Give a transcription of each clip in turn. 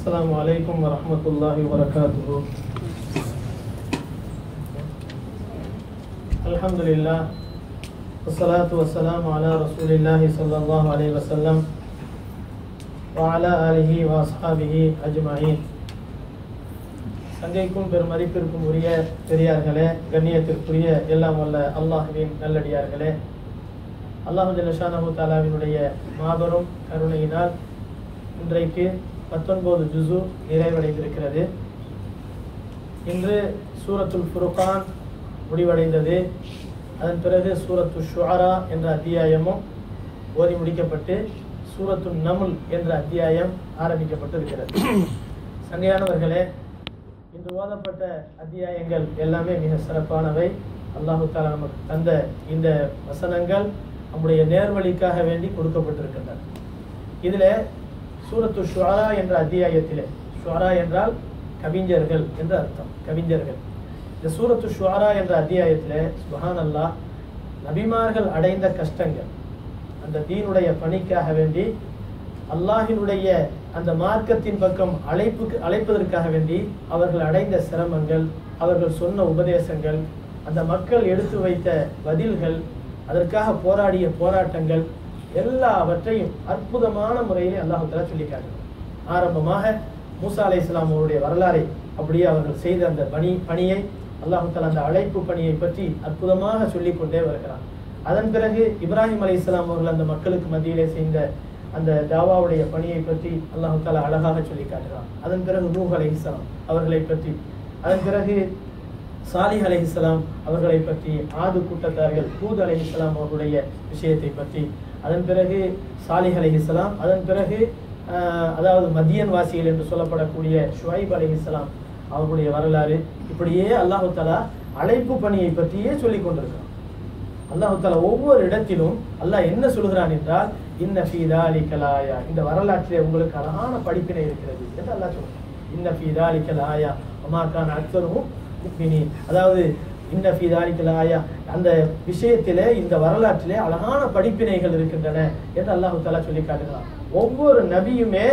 السلام عليكم ورحمة الله وبركاته. الحمد لله والصلاة والسلام على رسول الله صلى الله عليه وسلم وعلى آله وأصحابه أجمعين. சங்கைக்கும் பெருமதிப்பிற்கும் உரிய பெரியார்களே, கண்ணியத்திற்குரிய எல்லாம் வல்ல அல்லாஹ்வின் நல்லடியார்களே, அல்லாஹ் ஜல்ல ஷானஹு தஆலாவினுடைய மாபெரும் கருணையினால் இன்றைக்கு 19 ஜுஸு நிறைவடைந்திருக்கிறது. இன்று சூரத்துல் ஃபுர்கான் முடிவடைந்தது. அதன் பிறகு சூரத்து ஷுஆரா என்ற அத்தியாயமும் ஓதி முடிக்கப்பட்டு சூரத்து நமுல் என்ற அத்தியாயம் ஆரம்பிக்கப்பட்டு இருக்கிறது. சங்கையானவர்களே, இன்று ஓதப்பட்ட அத்தியாயங்கள் எல்லாமே மிக சிறப்பானவை. அல்லாஹு தஆலா நமக்கு தந்த இந்த வசனங்கள் நம்முடைய நேர்வழிக்காக வேண்டி கொடுக்கப்பட்டிருக்கின்றன. இதில் சூரத்து ஷுஆரா என்ற அத்தியாயத்திலே, ஷுஆரா என்றால் கவிஞர்கள் என்று அர்த்தம், கவிஞர்கள். இந்த சூரத்து ஷுஆரா என்ற அத்தியாயத்திலே சுப்ஹானல்லாஹ் நபிமார்கள் அடைந்த கஷ்டங்கள், அந்த தீனுடைய பணிக்காக வேண்டி அல்லாஹினுடைய அந்த மார்க்கத்தின் பக்கம் அழைப்பதற்காக வேண்டி அவர்கள் அடைந்த சிரமங்கள், அவர்கள் சொன்ன உபதேசங்கள், அந்த மக்கள் எடுத்து வைத்த பதில்கள், அதற்காக போராடிய போராட்டங்கள் எல்லாவற்றையும் அற்புதமான முறையிலே அல்லாஹ் தஆலா சொல்லி காட்டுகிறார். ஆரம்பமாக மூசா அலைஹிஸ்ஸலாம் அவருடைய வரலாறை, அப்படியே அவர்கள் செய்த அந்த பணியை அல்லாஹ் தஆலா அந்த அழைப்பு பணியை பற்றி அற்புதமாக சொல்லிக் கொண்டே வருகிறார். அதன் பிறகு இப்ராஹிம் அலைஹிஸ்ஸலாம் அவர்கள் அந்த மக்களுக்கு மத்தியிலே செய்த அந்த தாவாவுடைய பணியை பற்றி அல்லாஹ் தஆலா அழகாக சொல்லி காட்டுகிறார். அதன் பிறகு நூஹ் அலைஹிஸ்ஸலாம் அவர்களை பற்றி, அதன் பிறகு சாலிஹ் அலைஹிஸ்ஸலாம் அவர்களை பற்றி, ஆது கூட்டத்தார்கள் ஹூத் அலைஹிஸ்ஸலாம் அவர்களுடைய விஷயத்தை பற்றி, அதன் பிறகு சாலிஹ் அலைஹிஸ்ஸலாம், அதன் பிறகு அதாவது மதியன் வாசிகள் என்று சொல்லப்படக்கூடிய ஷுஐப் அலைஹிஸ்ஸலாம் அவர்களுடைய வரலாறு, இப்படியே அல்லாஹ் தஆலா அழைப்பு பணியை பற்றியே சொல்லிக் கொண்டிருக்கிறான். அல்லாஹ் தஆலா ஒவ்வொரு இடத்திலும் அல்லாஹ் என்ன சொல்கிறான் என்றால், இன்ன ஃபீ தாலிக லாயா, இந்த வரலாற்றிலே உங்களுக்கு அழகான படிப்பினை இருக்கிறது என்று அல்லாஹ் சொல்றான். இன்ன ஃபீ தாலிக லாயா வமா கான அக்ஸருஹும் முஃமினீன், அதாவது இன்ன ஃபீ தாலிக லாயா, அந்த விஷயத்திலே இந்த வரலாற்றிலே அழகான படிப்பினைகள் இருக்கின்றன என்று அல்லாஹ் தஆலா சொல்லி காட்டுகிறான். ஒவ்வொரு நபியுமே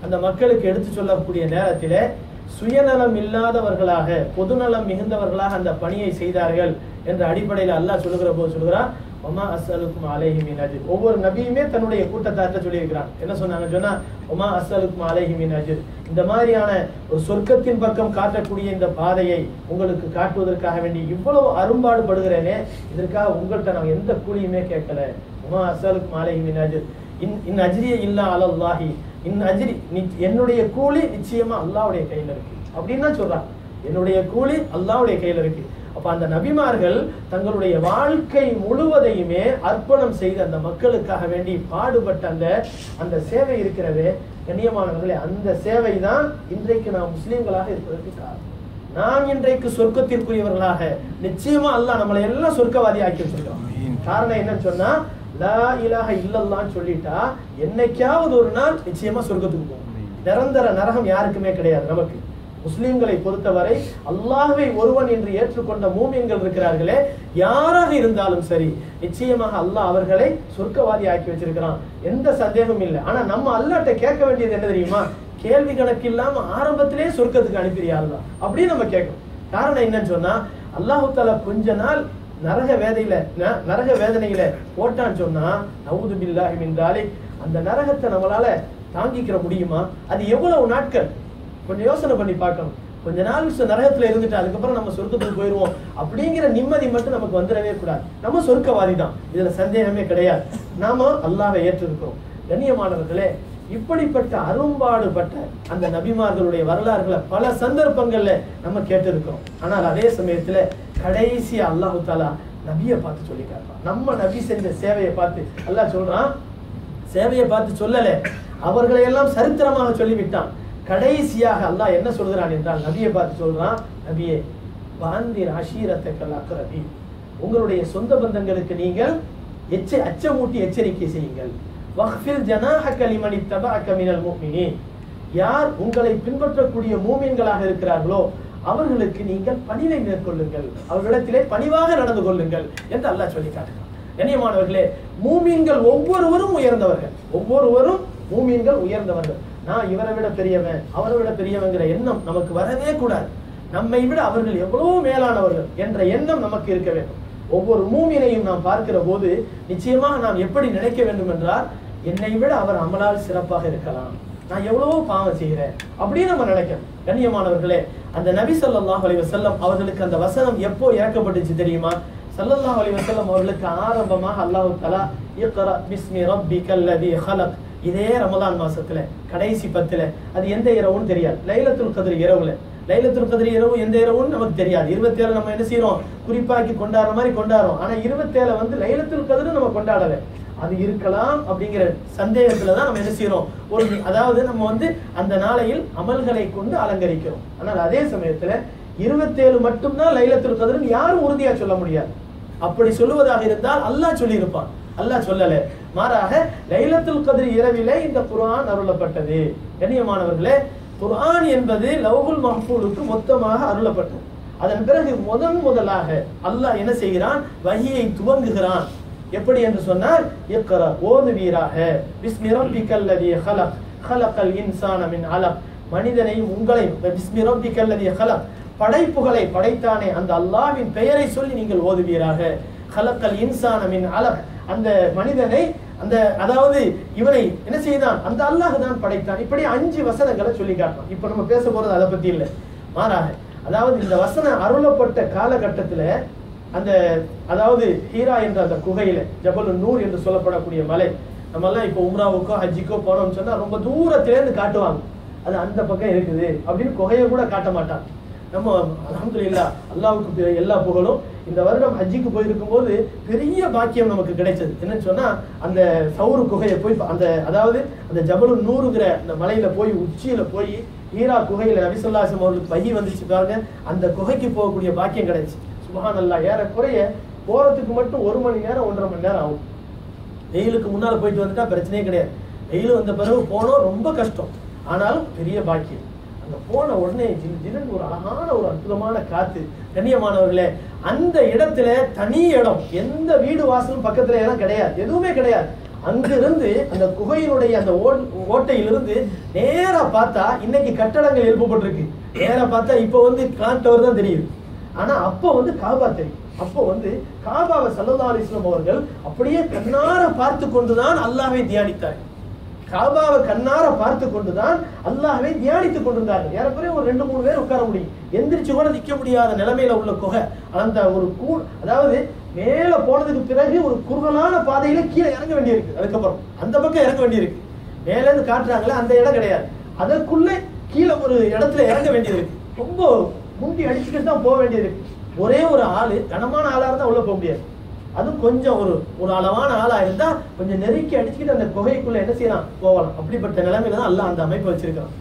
அந்த மக்களுக்கு எடுத்து சொல்லக்கூடிய நேரத்திலே சுயநலம் இல்லாதவர்களாக, பொதுநலம் மிகுந்தவர்களாக அந்த பணியை செய்தார்கள் என்ற அடிப்படையில் அல்லாஹ் சொல்லுகிற போது சொல்கிறான், ஒமா அஸ்அலுக்கும் அலைஹி மின் அஜ்ர். ஒவ்வொரு நபியுமே தன்னுடைய கூட்டத்தார்ட்ட சொல்லியிருக்கிறான். என்ன சொன்னாங்க சொன்னா, ஒமா அஸ்அலுக்கும் அலைஹி மின் அஜ்ர், இந்த மாதிரியான ஒரு சொர்க்கத்தின் பக்கம் காட்டக்கூடிய இந்த பாதையை உங்களுக்கு காட்டுவதற்காக வேண்டி இவ்வளவு அரும்பாடு படுகிறேனே, இதற்காக உங்கள்கிட்ட நான் எந்த கூலியுமே கேட்கல. ஒமா அஸ்அலுக்கும் அலைஹி மின் அஜ்ர் இன் அஜ்ரிய இல்லா அலல்லாஹி, இன் அஜ்ரி, என்னுடைய கூலி நிச்சயமா அல்லாஹ்வுடைய கையில இருக்கு அப்படின்னு தான் சொல்றான். என்னுடைய கூலி அல்லாஹ்வுடைய கையில இருக்கு. அப்ப அந்த நபிமார்கள் தங்களுடைய வாழ்க்கை முழுவதையுமே அர்ப்பணம் செய்து அந்த மக்களுக்காக வேண்டி பாடுபட்ட அந்த சேவை இருக்கிறது கண்ணியமானவர்களே, அந்த சேவை தான் இன்றைக்கு நாம் முஸ்லிம்களாக இருப்பதற்கு காரணம். நாம் இன்றைக்கு சொர்க்கத்திற்குரியவர்களாக நிச்சயமா அல்லாஹ் நம்மளை எல்லாம் சொர்க்கவாதி ஆக்கி வச்சிருக்கோம். காரணம் என்னன்னு சொன்னா, லா இலாஹ இல்லல்லாஹ்னு சொல்லிட்டா என்னைக்காவது ஒரு நாள் நிச்சயமா சொர்க்கத்துக்கு போகும். நிரந்தர நரகம் யாருக்குமே கிடையாது. நமக்கு முஸ்லிம்களை பொறுத்தவரை அல்லாஹ்வை ஒருவன் என்று ஏற்றுக்கொண்ட மூமின்கள் இருக்கிறார்களே, யாராக இருந்தாலும் சரி நிச்சயமாக அல்லாஹ் அவர்களை சொர்க்கவாதி ஆக்கி வச்சிருக்கிறான், எந்த சந்தேகமும் இல்லை. ஆனா நம்ம அல்லாஹ்ட்ட கேட்க வேண்டியது என்ன தெரியுமா, கேள்வி கணக்கு இல்லாம ஆரம்பத்திலே சொர்க்கத்துக்கு அனுப்பிறியாள் அப்படின்னு நம்ம கேட்கணும். காரணம் என்னன்னு சொன்னா, அல்லாஹ் தஆலா கொஞ்ச நாள் நரக வேதனையில போட்டான்னு சொன்னா, நவுது பில்லாஹி மின் தாலிக், அந்த நரகத்தை நம்மளால தாங்கிக்கிற முடியுமா? அது எவ்வளவு நாட்கள்? கொஞ்சம் யோசனை பண்ணி பார்க்கணும். கொஞ்ச நாள் நரகத்துல இருந்துட்டு அதுக்கப்புறம் நம்ம சொர்க்கத்துக்கு போயிடுவோம் அப்படிங்கிற நிம்மதி மட்டும் நமக்கு வந்துடவே கூடாது. நம்ம சொர்க்கவாதி தான், இதுல சந்தேகமே கிடையாது. நாம அல்லாஹ்வை ஏற்றிருக்கிறோம். கண்ணியமானவர்களே, இப்படிப்பட்ட அரும்பாடுபட்ட அந்த நபிமார்களுடைய வரலாறுகளை பல சந்தர்ப்பங்கள்ல நம்ம கேட்டிருக்கிறோம். ஆனால் அதே சமயத்துல கடைசியா அல்லாஹ் தஆலா நபியை பார்த்து சொல்லி காட்டுறான். நம்ம நபி செஞ்ச சேவையை பார்த்து அல்லாஹ் சொல்றான், சேவையை பார்த்து சொல்லல, அவர்களை எல்லாம் சரித்திரமாக சொல்லிவிட்டான். கடைசியாக அல்லாஹ் என்ன சொல்கிறான் என்றால், நபியை பார்த்து சொல்றான், நபியே வாந்திர் அஷீரத்தக்கல் அக்ரபி, உங்களுடைய சொந்த பந்தங்களுக்கு நீங்கள் அச்சமூட்டி எச்சரிக்கை செய்யுங்கள். வக்ஃபில் ஜனாஹக லிமன் இத்தபஅக மினல் முஃமினீன், யார் உங்களை பின்பற்றக்கூடிய மூமின்களாக இருக்கிறார்களோ அவர்களுக்கு நீங்கள் பணிவை மேற்கொள்ளுங்கள், அவர்களிடத்திலே பணிவாக நடந்து கொள்ளுங்கள் என்று அல்லாஹ் சொல்லி காட்டுகிறான். கண்ணியமானவர்களே, மூமின்கள் ஒவ்வொருவரும் உயர்ந்தவர்கள், ஒவ்வொருவரும் மூமின்கள் உயர்ந்தவர்கள். நான் இவரை விட பெரியவன் அவரை விட பெரியவங்கிற எண்ணம் நமக்கு வரவே கூடாது. நம்மை விட அவர்கள் எவ்வளவு மேலானவர்கள் என்ற எண்ணம் நமக்கு இருக்க வேண்டும். ஒவ்வொரு மூமினையும் நாம் பார்க்கிற போது நிச்சயமாக நாம் எப்படி நினைக்க வேண்டும் என்றால், என்னை விட அவர் அமலால் சிறப்பாக இருக்கலாம், நான் எவ்வளவோ பாவம் செய்கிறேன் அப்படின்னு நம்ம நினைக்கணும். கண்ணியமானவர்களே, அந்த நபி ஸல்லல்லாஹு அலைஹி வஸல்லம் அவர்களுக்கு அந்த வசனம் எப்போ இறக்கப்பட்டுச்சு தெரியுமா? ஸல்லல்லாஹு அலைஹி வஸல்லம் அவர்களுக்கு ஆரம்பமாக அல்லாஹ் தஆலா இக்ரா பிஸ்மி ரப்பிக்கல் லதீ ஹலக், இதே ரமலான் மாசத்துல கடைசி 10ல, அது எந்த இரவுன்னு தெரியாது, லைலத்துல் கத்ர் இரவுல. லைலத்துல் கத்ர் இரவு எந்த இரவுன்னு நமக்கு தெரியாது. 27 நம்ம என்ன செய்யறோம், குறிப்பாக்கி கொண்டாடுற மாதிரி கொண்டாடுறோம். ஆனா 27 வந்து லைலத்துல் கத்ர் நம்ம கொண்டாடல. அது இருக்கலாம் அப்படிங்கிற சந்தேகத்துலதான் நம்ம என்ன செய்யறோம், அதாவது நம்ம வந்து அந்த நாளையில் அமல்களை கொண்டு அலங்கரிக்கிறோம். ஆனால் அதே சமயத்துல 27 மட்டும்தான் லைலத்துல் கத்ர்னு யாரும் உறுதியா சொல்ல முடியாது. அப்படி சொல்லுவதாக இருந்தால் அல்லாஹ் சொல்லியிருப்பான். அல்லாஹ் சொல்லல. மாறாக லைலத்துல் கத்ர் இரவிலே இந்த குர்ஆன் அருளப்பட்டது. கண்ணியமானவர்களே, குர்ஆன் என்பது லவ்ஹுல் மஹ்ஃபூலுக்கு மொத்தமாக அருளப்பட்டது. அதன் பிறகு முதலாக அல்லாஹ் என்ன செய்கிறான், வஹியை துவங்குகிறான். எப்படி என்று சொன்னால், இக்ரா ஓதுவீராக, பிஸ்மி ரப்பிக்கல் லதீ ஹலக் ஹலக்கல் இன்சான மின் அலக், மனிதனையும் உங்களையும் பிஸ்மி ரப்பிக்கல் லதீ ஹலக், படைப்புகளை படைத்தானே அந்த அல்லாஹ்வின் பெயரை சொல்லி நீங்கள் ஓதுவீராக. ஹலக்கல் இன்சான மின் அலக், அந்த மனிதனை அந்த அதாவது இவனை என்ன செய்தான், அந்த அல்லாஹ் தான் படைத்தான். இப்படி 5 வசனங்களை சொல்லி காட்டலாம். இப்ப நம்ம பேச போறது அதை பத்தி இல்லை, மாறாக அதாவது இந்த வசனம் அருளப்பட்ட காலகட்டத்துல அந்த அதாவது ஹீரா என்ற அந்த குகையில, ஜபல் நூர் என்று சொல்லப்படக்கூடிய மலை, நம்ம எல்லாம் இப்போ உம்ராவுக்கோ ஹஜ்ஜிக்கோ போனோம்னு சொன்னா ரொம்ப தூரத்திலேருந்து காட்டுவாங்க, அது அந்த பக்கம் இருக்குது அப்படின்னு குகையை கூட காட்ட மாட்டாங்க. நம்ம அல்ஹம்துலில்லாஹ் அல்லாஹ்வுக்கு எல்லா புகழும். இந்த வருடம் ஹஜ்ஜிக்கு போயிருக்கும் போது பெரிய பாக்கியம் நமக்கு கிடைச்சது. என்னன்னு சொன்னா, அந்த சௌரு குகையை போய் அந்த அதாவது அந்த ஜபல் நூறுங்கிற அந்த மலையில போய் உச்சியில போய் ஹீரா குகையில நபி ஸல்லல்லாஹு அலைஹி வஸல்லம் அவர்களுக்கு வஹி வந்துச்சு பாருங்க, அந்த குகைக்கு போகக்கூடிய பாக்கியம் கிடைச்சு. சுப்ஹானல்லாஹ், ஏறக்குறைய போறதுக்கு மட்டும் 1 மணி நேரம் 1.5 மணி நேரம் ஆகும். வெயிலுக்கு முன்னால போயிட்டு வந்துட்டா பிரச்சனையே கிடையாது. வெயில் வந்த பிறகு போனோம் ரொம்ப கஷ்டம், ஆனாலும் பெரிய பாக்கியம். அங்க போன உடனே ஜில்லுன்னு ஒரு அழகான ஒரு அற்புதமான காத்து. கண்ணியமானவர்களே, அந்த இடத்துல தனி இடம், எந்த வீடு வாசலும் பக்கத்துல எல்லாம் கிடையாது, எதுவுமே கிடையாது. அங்கிருந்து அந்த குகையினுடைய அந்த ஓட்டையிலிருந்து நேரா பார்த்தா இன்னைக்கு கட்டடங்கள் எழுப்பப்பட்டிருக்கு. நேரா பார்த்தா இப்ப வந்து கிளாக் டவர் தான் தெரியுது. ஆனா அப்போ வந்து காபா தெரியும். அப்போ வந்து காபாவை ஸல்லல்லாஹு அலைஹி வஸல்லம் அவர்கள் அப்படியே கண்ணார பார்த்து கொண்டுதான் அல்லாஹ்வை தியானித்தார்கள். காபாவை கண்ணார பார்த்து கொண்டுதான் அல்லாஹ்வை தியானித்துக் கொண்டிருந்தார்கள். ஏறக்குறைய ஒரு 2-3 பேர் உட்கார முடியும், எந்திரிச்சு கூட நிக்க முடியாத நிலைமையில உள்ள குகை. அந்த ஒரு அதாவது மேல போனதுக்கு பிறகு ஒரு குறுகலான பாதையில கீழே இறங்க வேண்டியிருக்கு. அதுக்கப்புறம் அந்த பக்கம் இறங்க வேண்டியிருக்கு. மேல இருந்து காட்டுறாங்களே அந்த இடம் கிடையாது, அதற்குள்ள கீழே ஒரு இடத்துல இறங்க வேண்டியிருக்கு. ரொம்ப முண்டி அடிச்சுக்கிட்டு தான் போக வேண்டியிருக்கு. ஒரே ஒரு ஆளு, கனமான ஆளா இருந்தா உள்ள போக முடியாது. அதுவும் கொஞ்சம் ஒரு அளவான ஆளா இருந்தா கொஞ்சம் நெருக்கி அடிச்சுக்கிட்டு அந்த குகைக்குள்ள என்ன செய்யலாம், போகலாம். அப்படிப்பட்ட நிலைமையில தான் அல்லாஹ் அந்த அமைப்பு வச்சிருக்கான்.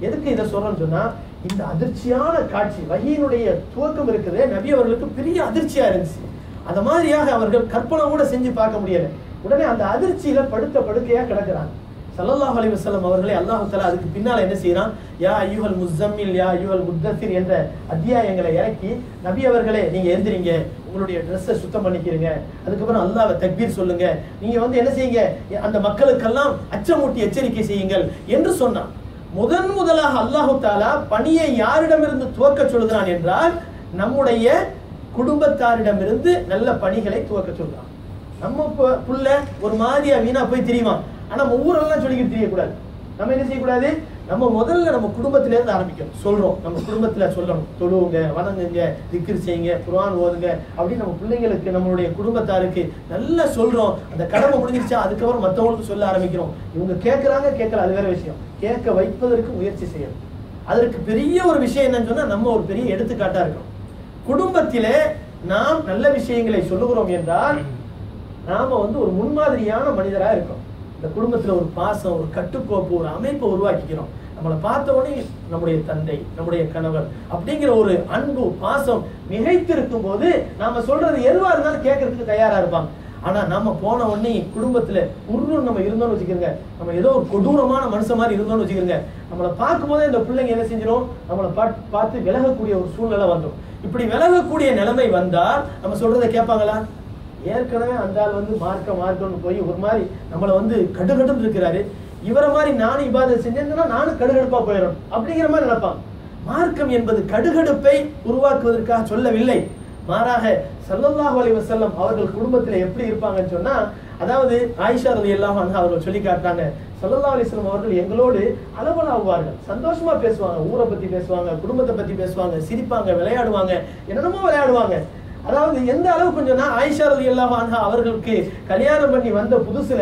எதுக்கு இதை சொல்றேன்னு சொன்னா, இந்த அதிர்ச்சியான காட்சி வஹீனுடைய துவக்கம் இருக்குது, நபி அவர்களுக்கு பெரிய அதிர்ச்சியா இருந்துச்சு. அந்த மாதிரியாக அவர்கள் கற்பனை கூட செஞ்சு பார்க்க முடியல. உடனே அந்த அதிர்ச்சியில படுக்கையா கிடக்குறாங்க. ஸல்லல்லாஹு அலைஹி வஸல்லம் அவர்களே அல்லாஹ் தஆலா அதுக்கு பின்னால என்ன செய்யறான், யா அய்யுஹல் முஸம்மில் யா அய்யுஹல் முத்தஸிர் என்ற அத்தியாயங்களை இறக்கி, நபி அவர்களே நீங்க எந்திரிங்க, உங்களுடைய ட்ரெஸ்ஸை சுத்தம் பண்ணிக்கிறீங்க, அதுக்கப்புறம் அல்லாஹ்வை தக்பீர் சொல்லுங்க, நீங்க வந்து என்ன செய்யுங்க, அந்த மக்களுக்கெல்லாம் அச்சமூட்டி எச்சரிக்கை செய்யுங்கள் என்று சொன்னான். முதலாக அல்லாஹ் தஆலா பணியை யாரிடமிருந்து துவக்க சொல்கிறான் என்றால், நம்முடைய குடும்பத்தாரிடமிருந்து நல்ல பணிகளை துவக்க சொல்றான். நம்ம புள்ள ஒரு மாதிரியா வீணா போய் தெரியுமா, ஆனா நம்ம ஊரெல்லாம் சொல்லிக்கிட்டு தெரியக்கூடாது. நம்ம என்ன செய்யக்கூடாது, நம்ம முதல்ல நம்ம குடும்பத்தில இருந்து ஆரம்பிக்கணும். சொல்றோம், நம்ம குடும்பத்துல சொல்லணும், தொழுவுங்க, வணங்குங்க, திக்ர் செய்யுங்க, குர்ஆன் ஓதுங்க அப்படின்னு நம்ம பிள்ளைங்களுக்கு நம்மளுடைய குடும்பத்தாருக்கு நல்லா சொல்றோம். அந்த கடமை முடிஞ்சிருச்சா அதுக்கப்புறம் மற்றவங்களுக்கு சொல்ல ஆரம்பிக்கிறோம். இவங்க கேட்கறாங்க கேட்கல அது வேற விஷயம், கேட்க வைப்பதற்கு முயற்சி செய்யணும். அதற்கு பெரிய ஒரு விஷயம் என்னன்னு சொன்னா, நம்ம ஒரு பெரிய எடுத்துக்காட்டா இருக்கணும். குடும்பத்திலே நாம் நல்ல விஷயங்களை சொல்லுகிறோம் என்றால் நாம வந்து ஒரு முன்மாதிரியான மனிதரா இருக்கோம். இந்த குடும்பத்துல ஒரு பாசம், ஒரு கட்டுக்கோப்பு, ஒரு அமைப்பை உருவாக்கிக்கிறோம். நம்மளை பார்த்த உடனே நம்முடைய தந்தை, நம்முடைய கணவர் அப்படிங்கிற ஒரு அன்பு பாசம் மிகைத்திருக்கும் போது நாம சொல்றது எதுவா இருந்தாலும் கேட்கறதுக்கு தயாரா இருப்பாங்க. ஆனா நம்ம போன உடனே குடும்பத்துல உருன்னு நம்ம இருந்தோம்னு வச்சுக்கிறோங்க, நம்ம ஏதோ ஒரு கொடூரமான மனுஷன் மாதிரி இருந்தோம்னு வச்சுக்கிறோங்க, நம்மளை பார்க்கும் போதே இந்த பிள்ளைங்க என்ன செஞ்சிடும், நம்மளை பார்த்து விலகக்கூடிய ஒரு சூழ்நிலை வந்துடும். இப்படி விலகக்கூடிய நிலைமை வந்தால் நம்ம சொல்றதை கேட்பாங்களா? ஏற்கனவே அந்த ஆள் வந்து மார்க்கம்னு போய் ஒரு மாதிரி நம்மளை வந்து கடுகடுன்னு இருக்கிறாரு, இவரை மாதிரி நானும் இபாதத் செஞ்சேன்னா நானும் கடுகடுப்பா போயிடும் அப்படிங்கிற மாதிரி நினைப்பான். மார்க்கம் என்பது கடுகடுப்பை உருவாக்குவதற்காக சொல்லவில்லை. மாறாக ஸல்லல்லாஹு அலைஹி வஸல்லம் அவர்கள் குடும்பத்துல எப்படி இருப்பாங்கன்னு சொன்னா, அதாவது ஆயிஷா ரலியல்லாஹு அன்ஹா அவர்கள் சொல்லி காட்டுறாங்க, ஸல்லல்லாஹு அலைஹி வஸல்லம் அவர்கள் எங்களோடு அளவலாகுவார்கள், சந்தோஷமா பேசுவாங்க, ஊரை பத்தி பேசுவாங்க, குடும்பத்தை பத்தி பேசுவாங்க, சிரிப்பாங்க, விளையாடுவாங்க, என்னென்னமோ விளையாடுவாங்க. அதாவது எந்த அளவுக்கு சொன்னா, ஆயிஷா ரலியல்லாஹு அன்ஹா அவர்களுக்கு கல்யாணம் பண்ணி வந்த புதுசுல,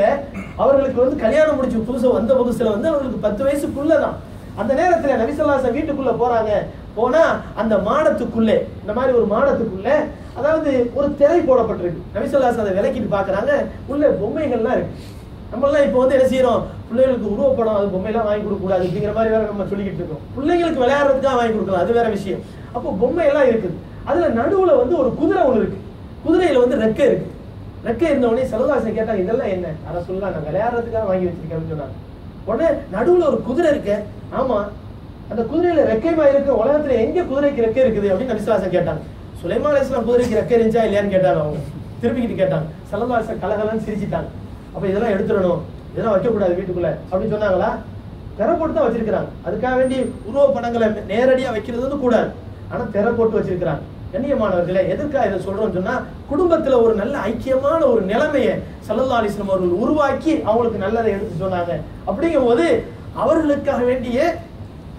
அவர்களுக்கு வந்து கல்யாணம் முடிச்சு புதுசு வந்த புதுசுல வந்து அவர்களுக்கு 10 வயசுக்குள்ளதான். அந்த நேரத்துல நபி ஸல்லல்லாஹு அலைஹி வஸல்லம் வீட்டுக்குள்ள போறாங்க. போனா அந்த மாடத்துக்குள்ளே, இந்த மாதிரி ஒரு மாடத்துக்குள்ள அதாவது ஒரு திரை போடப்பட்டிருக்கு. நபி ஸல்லல்லாஹு அலைஹி வஸல்லம் அதை விலக்கிட்டு பாக்குறாங்க. உள்ள பொம்மைகள்லாம் இருக்கு. நம்மளாம் இப்போ வந்து என்ன செய்யறோம், பிள்ளைகளுக்கு உருவப்படம் அது பொம்மையெல்லாம் வாங்கி கொடுக்க கூடாது அப்படிங்கிற மாதிரி வேற நம்ம சொல்லிக்கிட்டு இருக்கோம். பிள்ளைங்களுக்கு விளையாடுறதுக்காக வாங்கி கொடுக்கலாம், அது வேற விஷயம். அப்போ பொம்மையெல்லாம் இருக்குது. அதுல நடுவுல வந்து ஒரு குதிரை ஒண்ணு இருக்கு. குதிரையில வந்து ரெக்கை இருக்கு. ரெக்கை இருந்த உடனே ஸல்லல்லாஹு அலைஹி வஸல்லம் கேட்டாங்க, இதெல்லாம் என்ன? அதை சொல்லலாம், நான் விளையாடுறதுக்காக வாங்கி வச்சிருக்கேன்னு சொன்னாங்க. உடனே நடுவுல ஒரு குதிரை இருக்கு. ஆமா, அந்த குதிரையில ரெக்கைமா இருக்கு, உலகத்துல எங்க குதிரைக்கு ரெக்கை இருக்குது அப்படின்னு நபி ஸல்லல்லாஹு அலைஹி வஸல்லம் கேட்டாங்க. சுலைமான் அலைஹிஸ்ஸலாம் குதிரைக்கு ரெக்கை இருந்துச்சா இல்லையான்னு கேட்டாங்க. அவங்க திருப்பிக்கிட்டு கேட்டாங்க. ஸல்லல்லாஹு அலைஹி வஸல்லம் கலகலன்னு சிரிச்சிட்டாங்க. அப்ப இதெல்லாம் எடுத்துடணும், இதெல்லாம் வைக்கக்கூடாது வீட்டுக்குள்ள அப்படின்னு சொன்னாங்களா? திரை போட்டு தான் வச்சிருக்கிறாங்க. அதுக்காக வேண்டி உருவ படங்களை நேரடியா வைக்கிறது வந்து கூடாது, ஆனா திரை போட்டு வச்சிருக்கிறாங்க. கண்ணியமானவர்களே, எதற்காக இதை சொல்றோம்னு சொன்னா, குடும்பத்துல ஒரு நல்ல ஐக்கியமான ஒரு நிலைமையை ஸல்லல்லாஹு அலைஹி வஸல்லம் அவர்கள் உருவாக்கி அவங்களுக்கு நல்லதை எடுத்து சொன்னாங்க. அப்படிங்கும் போது அவர்களுக்காக வேண்டிய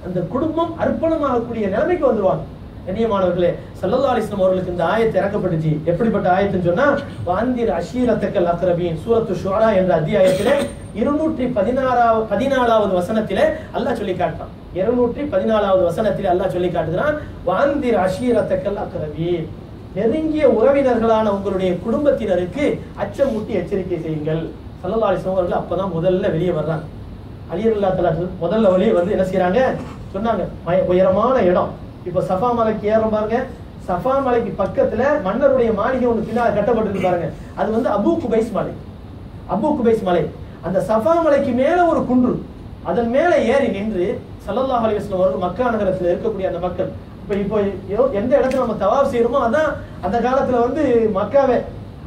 அந்த குடும்பம் அர்ப்பணமாகக்கூடிய நிலைமைக்கு வந்துருவாங்க. கண்ணியமானவர்களே, ஸல்லல்லாஹு அலைஹி வஸல்லம் அவர்களுக்கு இந்த ஆயத்து இறக்கப்பட்டுச்சு. எப்படிப்பட்ட ஆயத்துன்னு சொன்னா, வஅந்திர் அஷீரத்தக்கல் அக்ரபீன், சூரத்து ஷுஆரா என்ற அத்தியாயத்திலே 214வது வசனத்திலே அல்லாஹ் சொல்லி காட்டுறான். 214வது வசனத்திலே அல்லாஹ் சொல்லி காட்டுகிறான், வஅந்திர் அஷீரத்தக்கல் அக்ரபீன், நெருங்கிய உறவினர்களான உங்களுடைய குடும்பத்தினருக்கு அச்சமூட்டி எச்சரிக்கை செய்யுங்கள். ஸல்லல்லாஹு அலைஹி வஸல்லம் அவர்கள் அப்பதான் முதல்ல வெளியே வர்றாங்க. அலி ரலியல்லாஹு தஆலா முதல்ல வெளியே வந்து என்ன செய்யறாங்க சொன்னாங்க, உயரமான இடம். இப்ப சஃபா மலைக்கு ஏறும் பாருங்க, சஃபா மலைக்கு பக்கத்துல மன்னருடைய மாளிகை ஒன்று பின்னால் கட்டப்பட்டிருக்கு பாருங்க, அது வந்து அபூ குபைஸ் மலை. அபூ குபைஸ் மலை, அந்த சஃபா மலைக்கு மேல ஒரு குன்று, அதன் மேல ஏறி நின்று ஸல்லல்லாஹு அலைஹி வஸல்லம் அவர்கள் மக்கா நகரத்துல இருக்கக்கூடிய அந்த மக்கள், இப்போ எந்த இடத்துல நம்ம தவாப் செய்யறோமோ அதான் அந்த காலத்துல வந்து மக்காவே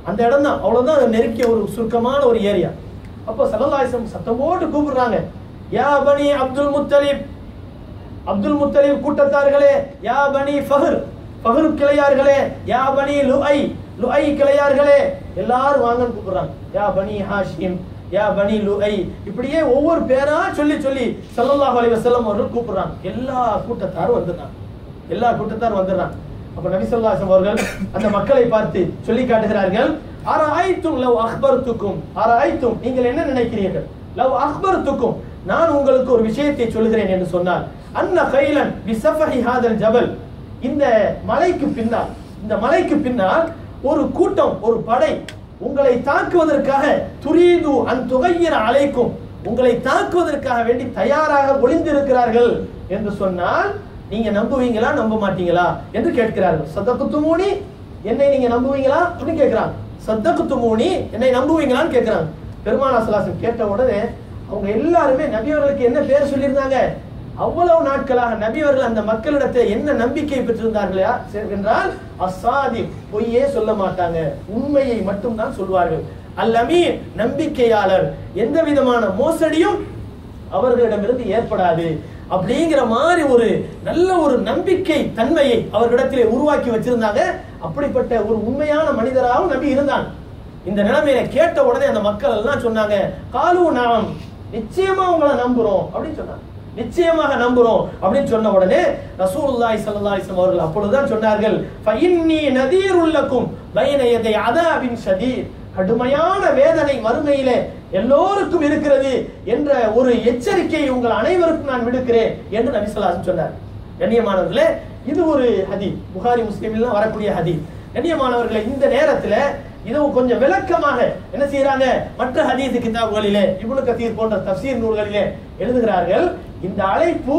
அந்த இடம் தான், அவ்வளவுதான் நெருக்கிய ஒரு சுருக்கமான ஒரு ஏரியா. அப்போ ஸல்லல்லாஹு அலைஹி வஸல்லம் சத்தம் போட்டு கூப்பிடுறாங்க, யா பனி அப்துல் முத்தலிப், அப்துல் முத்தலிப் கூட்டத்தார்களே, யா பனி ஃபஹர், ஃபஹர் கிளையார்களே, யா பனி லுஐ, லுஐ கிளையார்களே, எல்லாரும் வாங்கன்னு கூப்பிடுறாங்க. யா பனி ஹாஷிம், யா பனி லுஐ, இப்படியே ஒவ்வொரு பேரா சொல்லி சொல்லி ஸல்லல்லாஹு அலைஹி வஸல்லம் அவர்கள் கூப்பிடுறாங்க. எல்லா கூட்டத்தாரும் வந்துடுறாங்க, எல்லா கூட்டத்தாரும் வந்துடுறாங்க. அப்ப நபி ஸல்லல்லாஹு அலைஹி வஸல்லம் அவர்கள் அந்த மக்களை பார்த்து சொல்லி காட்டுகிறார்கள், அரஐத்தும் லவ் அக்பர்துக்கும், அரஐத்தும் நீங்கள் என்ன நினைக்கிறீர்கள், லவ் அக்பர்துக்கும் நான் உங்களுக்கு ஒரு விஷயத்தை சொல்கிறேன் என்று சொன்னார், அன்ன கைலன் பிஸஃபஹி ஹாதல் ஜபல், இந்த மலைக்கு பின்னால், இந்த மலைக்கு பின்னால் ஒரு கூட்டம், ஒரு படை உங்களை தாக்குவதற்காக, துரீது அன் துகையிர அலைக்கும், உங்களை தாக்குவதற்காக வேண்டி தயாராக ஒளிந்திருக்கிறார்கள் என்று சொன்னால் நீங்க நம்புவீங்களா நம்ப மாட்டீங்களா என்று கேட்கிறார்கள். சதகுத்துமூனி, என்னை நீங்க நம்புவீங்களா அப்படின்னு கேட்கிறாங்க. சதகுத்துமூனி, என்னை நம்புவீங்களான்னு கேட்கிறாங்க. பெருமானா ஸல்லல்லாஹு அலைஹி வஸல்லம் கேட்ட உடனே அவங்க எல்லாருமே நபி அவர்களுக்கு என்ன பேர் சொல்லியிருந்தாங்க, அவ்வளவு நாட்களாக நபி அவர்கள் அந்த மக்களிடத்தில் என்ன நம்பிக்கை பெற்றிருந்தார்களா என்றால், அஸ்ஸாதி, பொய்யே சொல்ல மாட்டாங்க, உண்மையை மட்டும் தான் சொல்வார்கள். அல்-அமீன், நம்பிக்கையாளர், எந்த விதமான மோசடியும் அவர்களிடமிருந்து ஏற்படாது அப்படிங்கிற மாதிரி ஒரு நல்ல ஒரு நம்பிக்கை தன்மையை அவர்களிடத்திலே உருவாக்கி வச்சிருந்தாங்க. அப்படிப்பட்ட ஒரு உண்மையான மனிதராகவும் நபி இருந்தாங்க. இந்த நிலைமையில கேட்ட உடனே அந்த மக்கள் எல்லாம் சொன்னாங்க, காலு நாம், நிச்சயமா உங்களை நம்புறோம் அப்படின்னு சொன்னாங்க. நிச்சயமாக நம்புறோம் அப்படின்னு சொன்ன உடனே ரசூலுல்லாஹி ஸல்லல்லாஹு அலைஹி வஸல்லம் அவர்கள் அப்பொழுதுதான் சொன்னார்கள், ஃபஇன்னி நதீருல் லக்கும் பைன யதை அதாபின் ஷதீத், கடுமையான வேதனை மறுமையிலே எல்லோருக்கும் இருக்கிறது என்ற ஒரு எச்சரிக்கையை உங்கள் அனைவருக்கும் நான் விடுக்கிறேன் என்று நபி ஸல்லல்லாஹு அலைஹி வஸல்லம் சொன்னார். கண்ணியமானவர்களே, இது ஒரு ஹதீஸ், புகாரி முஸ்லிமில் வரக்கூடிய ஹதீஸ். கண்ணியமானவர்களே, இந்த நேரத்துல இது கொஞ்சம் விளக்கமாக என்ன செய்யறாங்க, மற்ற ஹதீஸ் கிதாபுகளிலே, இப்னு கதீர் போன்ற தஃசீர் நூல்களிலே எழுதுகிறார்கள், இந்த அழைப்பு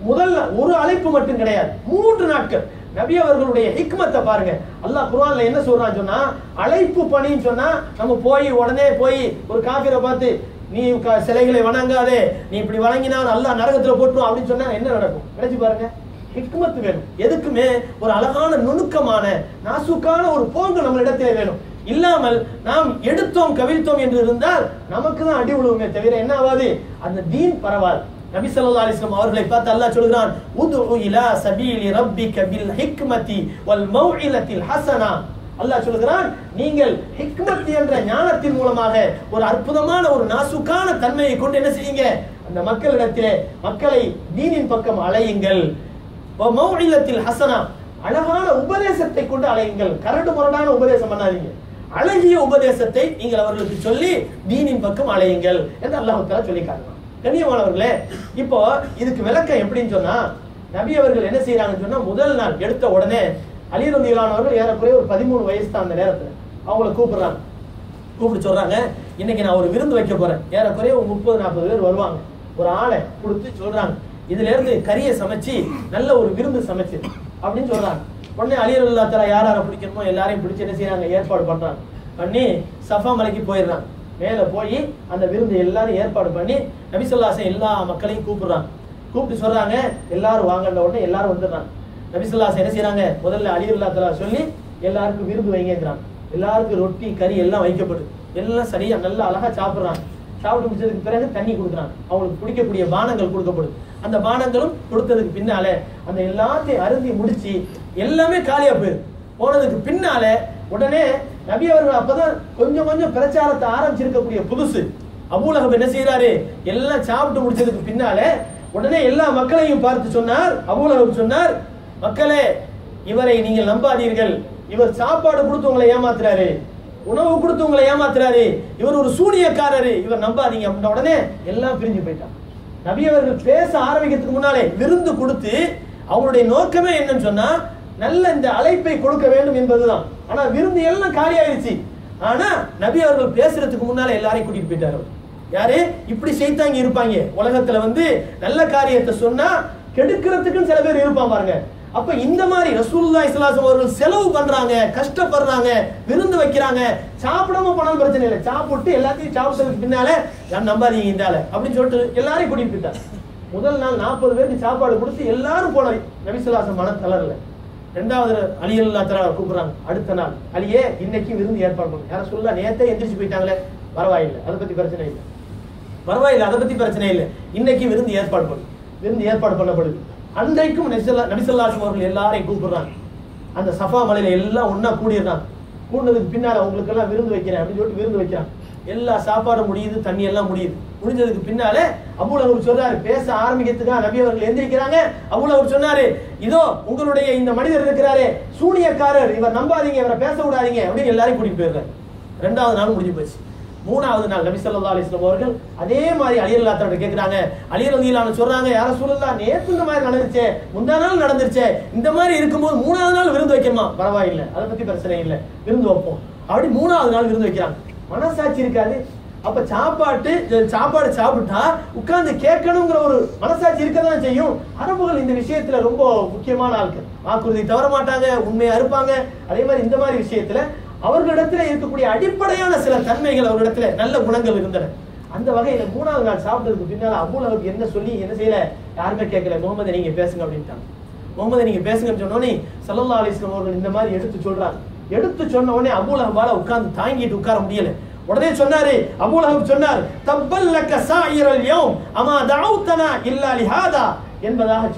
முதல்ல ஒரு அழைப்பு மட்டும் கிடையாது, 3 நாட்கள். நபி அவர்களுடைய ஹிக்மத்தை பாருங்க. அல்லாஹ் குர்ஆன்ல என்ன சொல்றான்னு சொன்னா, அழைப்பு பணின்னு சொன்னா நம்ம போய் உடனே போய் ஒரு காஃபிரை பார்த்து நீ சிலைகளை வணங்காதே, நீ இப்படி வணங்கினால் அல்லாஹ் நரகத்துல போட்டுரும் அப்படின்னு சொன்னா என்ன நடக்கும்? நினைச்சு பாருங்க. ஹிக்மத் வேணும், எதுக்குமே ஒரு அழகான நுணுக்கமான நாசுக்கான ஒரு போங்கு நம்ம இடத்திலே வேணும். இல்லாமல் நாம் எடுத்தோம் கவிழ்த்தோம் என்று இருந்தால் நமக்கு தான் அடி விழுவுமே தவிர என்ன ஆகாது, அந்த தீன் பரவாது. நபி ஸல்லல்லாஹு அலைஹி வஸல்லம் அவர்களை பார்த்து அல்லாஹ் சொல்கிறான், உதுஉ இலா சபீலி ரப்பிக பில் ஹிக்மதி வல் மௌஇலத்தில் ஹஸனா. அல்லாஹ் சொல்கிறான், நீங்கள் ஹிக்மத் என்ற ஞானத்தின் மூலமாக ஒரு அற்புதமான ஒரு நாசுக்கான தன்மையை கொண்டு என்ன செய்யுங்க, அந்த மக்களிடத்திலே மக்களை தீனின் பக்கம் அழையுங்கள். மௌஇலத்தில் ஹஸனா, அழகான உபதேசத்தை கொண்டு அழையுங்கள். கரடு முரடான உபதேசம் பண்ணாதீங்க, அழகிய உபதேசத்தை நீங்கள் அவர்களுக்கு சொல்லி தீனின் பக்கம் அழையுங்கள் என்று அல்லாஹ் தஆலா சொல்லி காட்டுறான். கண்ணியமானவர்களே, இப்போ இதுக்கு விளக்கம் எப்படின்னு சொன்னா, நபி அவர்கள் என்ன செய்யறாங்கன்னு சொன்னா, முதல் நாள் எடுத்த உடனே அலி ரலியல்லாஹு அவர்கள் ஏறக்குறைய ஒரு 13 வயசு தான் அந்த நேரத்துல அவங்கள கூப்பிடுறாங்க. கூப்பிட்டு சொல்றாங்க, இன்னைக்கு நான் ஒரு விருந்து வைக்க போறேன், ஏறக்குறைய ஒரு 30-40 பேர் வருவாங்க. ஒரு ஆளை கொடுத்து சொல்றாங்க, இதுல இருந்து கறியை சமைச்சு நல்ல ஒரு விருந்து சமைச்சு அப்படின்னு சொல்றாங்க. உடனே அலி ரலியல்லாஹு தஆலா யார் யாரை பிடிக்கணுமோ எல்லாரையும் பிடிச்சு என்ன செய்யறாங்க, ஏற்பாடு பண்றாங்க. பண்ணி சஃபா மலைக்கு போயிடுறாங்க. மேல போய் அந்த விருந்து எல்லாரும் ஏற்பாடு பண்ணி நபி ஸல்லல்லாஹு அலைஹி வஸல்லம் எல்லா மக்களையும் கூப்பிடுறாங்க. கூப்பிட்டு சொல்றாங்க, எல்லாரும் வாங்கன்ற உடனே எல்லாரும் வந்துடுறாங்க. நபி ஸல்லல்லாஹு அலைஹி வஸல்லம் என்ன செய்யறாங்க, முதல்ல அலி ரலியல்லாஹு தஆலா சொல்லி எல்லாருக்கும் விருந்து வைங்கன்றாங்க. எல்லாருக்கும் ரொட்டி கறி எல்லாம் வைக்கப்படுது. எல்லாம் சரியா நல்லா அழகா சாப்பிடுறாங்க. சாப்பிட்டு முடிச்சதுக்கு பிறகு தண்ணி கொடுக்குறாங்க. அவங்களுக்கு குடிக்கக்கூடிய பானங்கள் கொடுக்கப்படுது. அந்த பானங்களும் கொடுத்ததுக்கு பின்னால அந்த எல்லாத்தையும் அருந்தி முடிச்சு எல்லாமே காலியா போயிரு. போனதுக்கு பின்னால உடனே நபி அவர்கள் அப்பதான் கொஞ்சம் கொஞ்சம் பிரச்சாரத்தை ஆரம்பிச்சிருக்கக்கூடிய புதுசு. அபூ லஹப் என்ன செய்யறாரு, எல்லாம் சாப்பிட்டு முடிச்சதுக்கு பின்னால உடனே எல்லா மக்களையும் பார்த்து சொன்னார், அபூ லஹப் சொன்னார், மக்களே இவரை நீங்கள் நம்பாதீர்கள், இவர் சாப்பாடு கொடுத்து உங்களை ஏமாத்துறாரு, உணவு கொடுத்து உங்களை ஏமாத்துறாரு, இவர் ஒரு சூனியக்காரரு, இவர் நம்பாதீங்க அப்படின்ற உடனே எல்லாம் பிரிஞ்சு போயிட்டாங்க. நபி அவர்கள் பேச ஆரம்பிக்கிறதுக்கு முன்னாலே விருந்து கொடுத்து அவங்களுடைய நோக்கமே என்னன்னு சொன்னா, நல்ல இந்த அழைப்பை கொடுக்க வேண்டும் என்பதுதான். ஆனா விருந்து எல்லாம் காலி ஆயிடுச்சு. ஆனா நபி அவர்கள் பேசுறதுக்கு முன்னால எல்லாரையும் கூட்டிட்டு போயிட்டாரு. யாரு இப்படி செய்தாங்க இருப்பாங்க உலகத்துல, நல்ல காரியத்தை சொன்னா கெடுக்கிறதுக்குன்னு சில பேர் இருப்பான் பாருங்க. அப்ப இந்த மாதிரி ரசூலுல்லாஹி ஸல்லல்லாஹு அலைஹி வஸல்லம் அவர்கள் செலவு பண்றாங்க, கஷ்டப்படுறாங்க, விருந்து வைக்கிறாங்க, சாப்பிடாம போனாலும் பிரச்சனை இல்லை, சாப்பிட்டு எல்லாத்தையும் சாப்பிட்டதுக்கு பின்னால நான் நம்பாதீங்க இந்த ஆளை அப்படின்னு சொல்லிட்டு எல்லாரையும் கூட்டிட்டு போயிட்டாங்க. முதல் நாள் 40 பேருக்கு சாப்பாடு கொடுத்து எல்லாரும் போனாரு. நபி ஸல்லல்லாஹு அலைஹி வஸல்லம் மன தளரல. ரெண்டாவது அலி ரலியல்லாஹு தஆலா கூப்பிடுறாங்க. அடுத்த நாள், அலியே இன்னைக்கு விருந்து ஏற்பாடு பண்ணுங்க. யார சொல்ல நேத்தே எந்திரிச்சு போயிட்டாங்களே, பரவாயில்லை, அதை பத்தி பிரச்சனை இல்லை, பரவாயில்லை, அதை பத்தி பிரச்சனை இல்லை, இன்னைக்கு விருந்து ஏற்பாடு பண்ணுங்க. விருந்து ஏற்பாடு பண்ணப்படுது. அன்றைக்கும் நபி ஸல்லல்லாஹு அலைஹி வஸல்லம் அவர்கள் எல்லாரையும் கூப்பிடுறாங்க. அந்த சஃபா மலையில எல்லாம் ஒன்னா கூடிடுறாங்க. கூடினதுக்கு பின்னால உங்களுக்கு எல்லாம் விருந்து வைக்கிறேன் அப்படின்னு சொல்லிட்டு விருந்து வைக்கிறாங்க. எல்லா சாப்பாடும் முடியுது, தண்ணி எல்லாம் முடியுது. முடிஞ்சதுக்கு பின்னாலே அபூ லஹப் சொல்றாரு, பேச ஆரம்பிக்கிறதுக்காக நபி அவர்கள் எந்திரிக்கிறாங்க. அபூ லஹப் சொன்னாரு, இதோ உங்களுடைய இந்த மனிதர் இருக்கிறாரே சூனியக்காரர், இவர் நம்பாதீங்க, இவரை பேச விடாதீங்க அப்படின்னு எல்லாரையும் கூட்டிட்டு போயிடுறாரு. ரெண்டாவது நாள் முடிஞ்சு போச்சு. மூணாவது நாள் நபி ஸல்லல்லாஹு அலைஹி வஸல்லம் அவர்கள் அதே மாதிரி அலி ரலியல்லாஹு தஆலா கேக்குறாங்க. அலி ரலியல்லாஹு அன்ஹு சொல்றாங்க, யா ரசூலுல்லாஹ் நேத்து இந்த மாதிரி நடந்துச்சே, முந்தா நாள் நடந்துச்சே, இந்த மாதிரி இருக்கும்போது மூணாவது நாள் விருந்து வைக்கணுமா? பரவாயில்லை, அதை பத்தி பிரச்சனை இல்லை, விருந்து வைப்போம் அப்படி மூணாவது நாள் விருந்து வைக்கிறாங்க. மனசாட்சி இருக்காது. அப்ப சாப்பாடு சாப்பிட்டா உட்கார்ந்து கேட்கணுங்கிற ஒரு மனசாட்சி இருக்கதான் செய்யும். அரபுகள் இந்த விஷயத்துல ரொம்ப முக்கியமான ஆட்கள், வாக்குறுதி தவற மாட்டாங்க, உண்மையா இருப்பாங்க. அதே மாதிரி இந்த மாதிரி விஷயத்துல அவர்களிடத்துல இருக்கக்கூடிய அடிப்படையான சில தன்மைகள், அவர்களிடத்துல நல்ல குணங்கள் இருந்தன. அந்த வகையில மூணாவது நாள் சாப்பிட்டதுக்கு பின்னால அபூ லஹப் என்ன சொல்லி என்ன செய்யல, யாருமே கேட்கல, முகமது நீங்க பேசுங்க அப்படின்ட்டாங்க. முகமது நீங்க பேசுங்கன்னு சொன்னோடனே ஸல்லல்லாஹு அலைஹி வஸல்லம் அவர்கள் இந்த மாதிரி எடுத்து சொல்றாங்க. எடுத்து சொன்ன உடனே அபூ லஹபால உட்கார்ந்து தாங்கிட்டு உட்கார முடியல. உடனே சொன்னாரு, அபூ லஹப் சொன்னார், தப்பல் லக சாயிரல் யௌம் அமா தஅவுதனா இல்லா லிஹாதா என்பதாக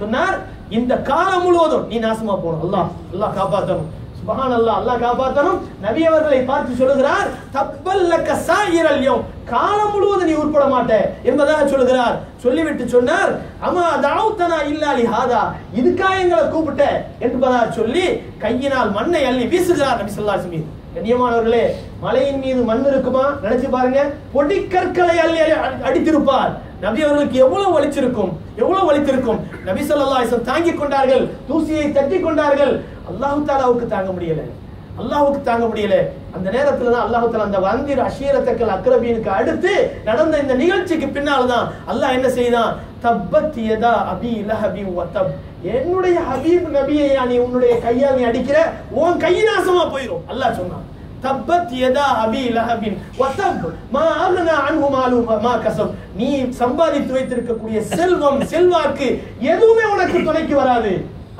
சொன்னார். இந்த காலம் முழுவதும் நீ நாசமா போணும், அல்லாஹ் காப்பாத்தணும், சுப்ஹானல்லாஹ், அல்லாஹ் காப்பாத்தணும். நபி அவர்களை பார்த்து சொல்லுகிறார், தப்பல் லக சாயிரல் யௌம், காலம் முழுவதும் நீ உட்பட மாட்டே என்பதாக சொல்லுகிறார். சொல்லிவிட்டு சொன்னார், அமா தஅவுதனா இல்லா லிஹாதா, இதுக்காக எங்களை கூப்பிட்ட என்பதாக சொல்லி கையினால் மண்ணை அள்ளி வீசுகிறார் நபி ஸல்லல்லாஹு அலைஹி வஸல்லம். கண்ணியமானவர்களே, மலையின் மீது மண் இருக்குமா? நினைச்சு பாருங்க. பொடிக்கற்களை அள்ளி அடித்திருப்பார். நபி அவர்களுக்கு எவ்வளவு வலிச்சிருக்கும், எவ்வளவு வலித்திருக்கும். நபி ஸல்லல்லாஹு அலைஹி வஸல்லம் தாங்கிக் கொண்டார்கள், தூசியை தட்டி கொண்டார்கள். அல்லாஹ் தஆலாவுக்கு தாங்க முடியல, அல்லாஹ்வுக்கு தாங்க முடியல. அந்த நேரத்துல தான் அல்லாஹ் தஆலா அந்த வந்திர் அஷீரத்தக்கல் அக்ரபீனுக்கு அடுத்து நடந்த இந்த நிகழ்ச்சிக்கு பின்னால் தான் அல்லாஹ் என்ன செய்தான், தப்பத் யதா அபி லஹபி வ தப், என்னுடைய ஹபீப் நபியை நீ உன்னுடைய கையால் நீ அடிக்கிற, உன் கை நாசமா போயிடும் அல்லாஹ் சொன்னான். தப்பத் யதா அபி லஹபின் வ தப் மா அக்னா அன்ஹு மாலு மா கஸப், நீ சம்பாதித்து வைத்திருக்கக்கூடிய செல்வம் செல்வாக்கு எதுவுமே உனக்கு துணைக்கு வராது.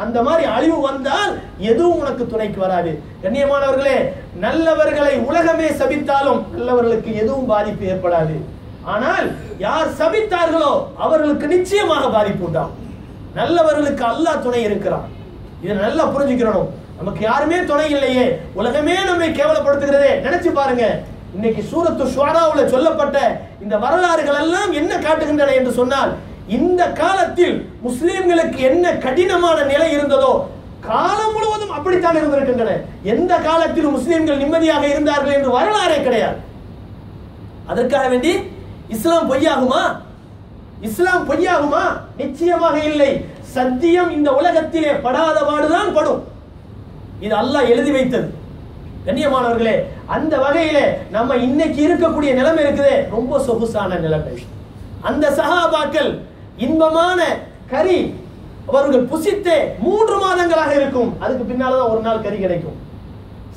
அந்த மாதிரி அழிவு வந்தால் எதுவும் உனக்கு துணைக்கு வராது. கண்ணியமானவர்களே, நல்லவர்களை உலகமே சபித்தாலும் நல்லவர்களுக்கு எதுவும் பாதிப்பு ஏற்படாது. ஆனால் யார் சபித்தார்களோ அவர்களுக்கு நிச்சயமாக பாதிப்பு உண்டாகும். நல்லவர்களுக்கு அல்லாஹ் துணை இருக்கிறான். இதை நல்லா புரிஞ்சுக்கிறோம். நமக்கு யாருமே துணை இல்லையே, உலகமே நம்மை கேவலப்படுத்துகிறதே. நினைச்சு பாருங்க, இன்னைக்கு சூரத்து ஷுஆராவுல சொல்லப்பட்ட இந்த வரலாறுகள் எல்லாம் என்ன காட்டுகின்றன என்று சொன்னால், இந்த காலத்தில் முஸ்லிம்களுக்கு என்ன கடினமான நிலை இருந்ததோ காலம் முழுவதும் அப்படித்தான் இருந்திருக்கின்றன. எந்த காலத்திலும் முஸ்லிம்கள் நிம்மதியாக இருந்தார்கள் என்று வரலாறே கிடையாது. அதற்காக வேண்டி இஸ்லாம் பொய்யாகுமா? இஸ்லாம் பொய்யாகுமா? நிச்சயமாக இல்லை. சத்தியம் இந்த உலகத்திலே படாத பாடுதான் படும். இது அல்லாஹ் எழுதி வைத்தது. கண்ணியமானவர்களே, அந்த வகையிலே நம்ம இன்னைக்கு இருக்கக்கூடிய நிலைமை இருக்குதே, ரொம்ப சொகுசான நிலைமை. அந்த சஹாபாக்கள் இன்பமான கறி அவர்கள் புசித்தே 3 மாதங்களாக இருக்கும். அதுக்கு பின்னால்தான் ஒரு நாள் கறி கிடைக்கும்.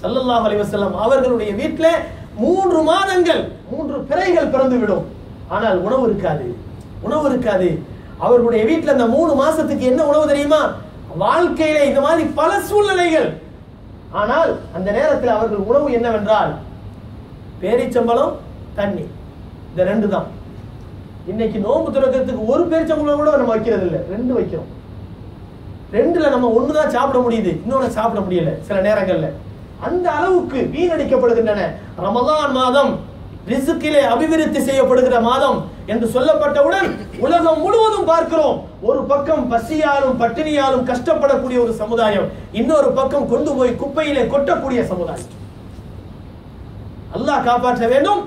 ஸல்லல்லாஹு அலைஹி வஸல்லம் அவர்களுடைய வீட்டில் 3 மாதங்கள் 3 பிறைகள் பிறந்து விடும். ஆனால் உணவு இருக்காது, உணவு இருக்காது. அவர்களுடைய வீட்டில் அந்த 3 மாசத்துக்கு என்ன உணவு தெரியுமா? வாழ்க்கையிலே இந்த மாதிரி பல சூழ்நிலைகள். ஆனால் அந்த நேரத்தில் அவர்கள் உணவு என்னவென்றால் பேரிச்சம்பழம், தண்ணி, இந்த 2 தான். இன்னைக்கு நோன்பு துறக்கிறதுக்கு ஒரு பேரிச்சம்பழம் கூட நம்ம வைக்கிறது இல்லை, 2 வைக்கிறோம். 2ல நம்ம 1 தான் சாப்பிட முடியுது, இன்னொன்னு சாப்பிட முடியல சில நேரங்கள்ல. அந்த அளவுக்கு வீணடிக்கப்படுகின்றன. ரமலான் மாதம் ரிஸ்கிலே அபிவிருத்தி செய்யப்படுகிற மாதம் என்று சொல்லப்பட்டவுடன் உலகம் முழுவதும் பார்க்கிறோம். ஒரு பக்கம் பசியாலும் பட்டினியாலும் கஷ்டப்படக்கூடிய ஒரு சமுதாயம், இன்னொரு பக்கம் கொண்டு போய் குப்பையிலே கொட்டக்கூடிய சமுதாயம். அல்லாஹ் காப்பாற்ற வேண்டும்.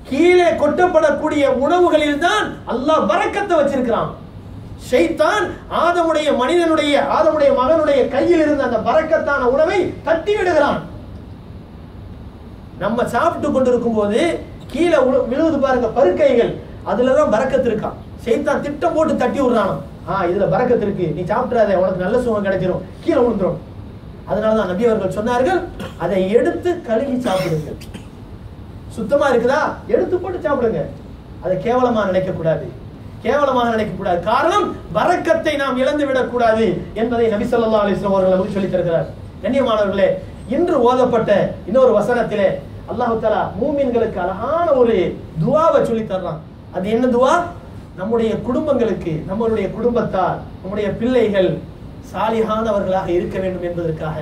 கீழே கொட்டப்படக்கூடிய உணவுகளில் தான் அல்லாஹ் பரக்கத்தை வச்சிருக்கிறான். ஷைத்தான் ஆதமுடைய மகனுடைய கையில் இருந்த அந்த பரக்கத்தான உணவை தட்டி விடுகிறான். நம்ம சாப்பிட்டு கொண்டிருக்கும் போது கீழே விழுது பாருங்க பருக்கைகள், அதுலதான் பரக்கத்து இருக்கான். ஷைத்தான் திட்டம் போட்டு தட்டி விடுறான். இதுல பரக்கத்து இருக்கு, நீ சாப்பிடாத, உனக்கு நல்ல சுகம் கிடைச்சிரும், கீழே விழுந்துரும். அதனாலதான் நபி அவர்கள் சொன்னார்கள், அதை எடுத்து கழுகி சாப்பிடுங்க. சுத்தமா இருக்குதா, எடுத்து போட்டு சாப்பிடுங்க. அதை கேவலமா நினைக்க கூடாது, கேவலமாக நினைக்கக்கூடாது. காரணம், பரக்கத்தை நாம் இழந்து விடக்கூடாது என்பதை நபி ஸல்லல்லாஹு அலைஹி வஸல்லம் அவர்கள் நமக்கு சொல்லித் தருகிறார். கண்ணியமானவர்களே, இன்று ஓதப்பட்ட இன்னொரு வசனத்திலே அல்லாஹ் தஆலா மூமின்களுக்கு அழகான ஒரு துஆவை சொல்லி தர்றான். அது என்ன துஆ? நம்முடைய குடும்பங்களுக்கு, நம்மளுடைய குடும்பத்தார், நம்முடைய பிள்ளைகள் சாலிஹானவர்களாக இருக்க வேண்டும் என்பதற்காக,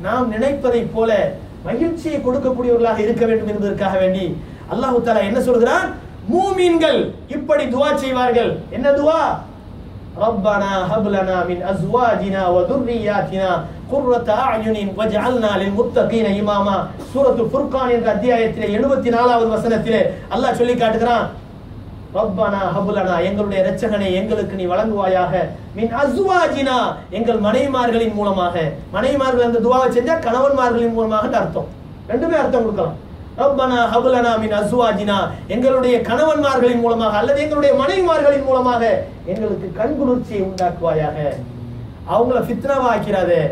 நாம் நினைப்பதை போல மகிழ்ச்சியை கொடுக்கக்கூடியவர்களாக இருக்க வேண்டும் என்பதற்காக வேண்டி அல்லாஹ் தஆலா என்ன சொல்கிறான்? மூமின்கள் இப்படி துஆ செய்வார்கள். என்ன துஆ? ரப்பனா ஹப் லனா மின் அஸ்வாஜினா வ துர்ரியாத்தினா குர்ரத அயுனின் வஜஅல்னா லில் முத்தகீன இமாமா. சூரத்துல் ஃபுர்கான் என்ற அத்தியாயத்திலே 74வது வசனத்திலே அல்லாஹ் சொல்லி காட்டுகிறான், ரப்பனா ஹப் லனா, எங்களுடைய இரட்சகனே எங்களுக்கு நீ வழங்குவாயாக, மின் அஸ்வாஜினா, எங்கள் மனைவிமார்களின் மூலமாக. மனைவிமார்கள் அந்த துஆவை செஞ்சா கணவன்மார்களின் மூலமாக அர்த்தம், ரெண்டுமே அர்த்தம் கொடுக்கலாம். ரப்பனா ஹப் லனா மின் அஸ்வாஜினா, எங்களுடைய கணவன்மார்களின் மூலமாக அல்லது எங்களுடைய மனைவிமார்களின் மூலமாக எங்களுக்கு கண்குளிர்ச்சியை உண்டாக்குவாயாக. அவங்கள ஃபித்னாவா ஆக்கிறாதே,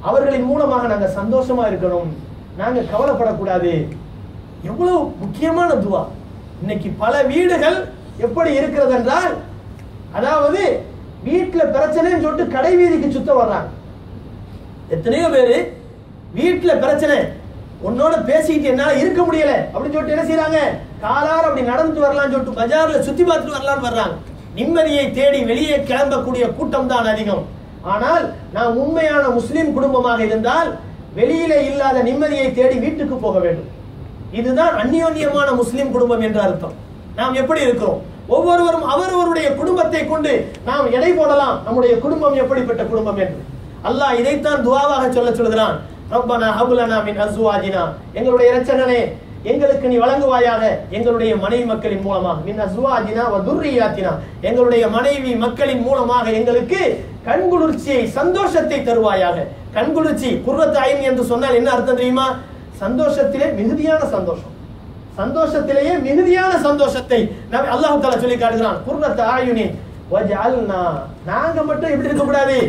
அவர்களின் மூலமாக நாங்க சந்தோஷமா இருக்கணும், நாங்க கவலைப்படக்கூடாது. எவ்வளவு முக்கியமான துஆ. இன்னைக்கு பல வீடுகள் எப்படி இருக்கிறது என்றால், அதாவது வீட்டுல பிரச்சனைன்னு சொல்லிட்டு கடை வீதிக்கு சுத்த வர்றாங்க. எத்தனையோ பேரு வீட்டுல பிரச்சனை, உன்னோட பேசிக்கிட்டு என்னால இருக்க முடியல அப்படின்னு சொல்லிட்டு என்ன செய்யறாங்க, காலார அப்படி நடந்து வரலாம்னு சொல்லிட்டு பஜார்ல சுத்தி பார்த்துட்டு வரலாம்னு வர்றாங்க. நிம்மதியை தேடி வெளியே கிளம்பக்கூடிய கூட்டம் தான் அதிகம். ஆனால் நாம் உண்மையான முஸ்லிம் குடும்பமாக இருந்தால் வெளியிலே இல்லாத நிம்மதியை தேடி வீட்டுக்கு போக வேண்டும். இதுதான் அந்யோன்யமான முஸ்லிம் குடும்பம் என்ற அர்த்தம். நாம் எப்படி இருக்கிறோம்? ஒவ்வொருவரும் அவரவருடைய குடும்பத்தை கொண்டு நாம் எடை போடலாம், நம்முடைய குடும்பம் எப்படிப்பட்ட குடும்பம் என்று. அல்லாஹ் இதைத்தான் துஆவாக சொல்லுகிறான். ரப்பனா ஹப் லனா மின் அஸ்வாஜினா, எங்களுடைய இரட்சகனே எங்களுக்கு நீ வழங்குவாயாக, எங்களுடைய மனைவி மக்களின் மூலமாக, மின் அஸ்வாஜினா வ துர்ரியாத்தினா, எங்களுடைய மனைவி மக்களின் மூலமாக எங்களுக்கு கண்குளிர்ச்சியை, சந்தோஷத்தை தருவாயாக. கண்குளிர்ச்சி, குர்ரத் ஐன் என்று சொன்னால் என்ன அர்த்தம் தெரியுமா? சந்தோஷத்திலே மிகுதியான சந்தோஷம், சந்தோஷத்திலேயே மிகுதியான சந்தோஷத்தை அல்லாஹ் தஆலா சொல்லி காட்டுகிறான். குர்ரத் அயுனின் வஜஅல்னா, நாங்க மட்டும் எப்படி இருக்க கூடாது,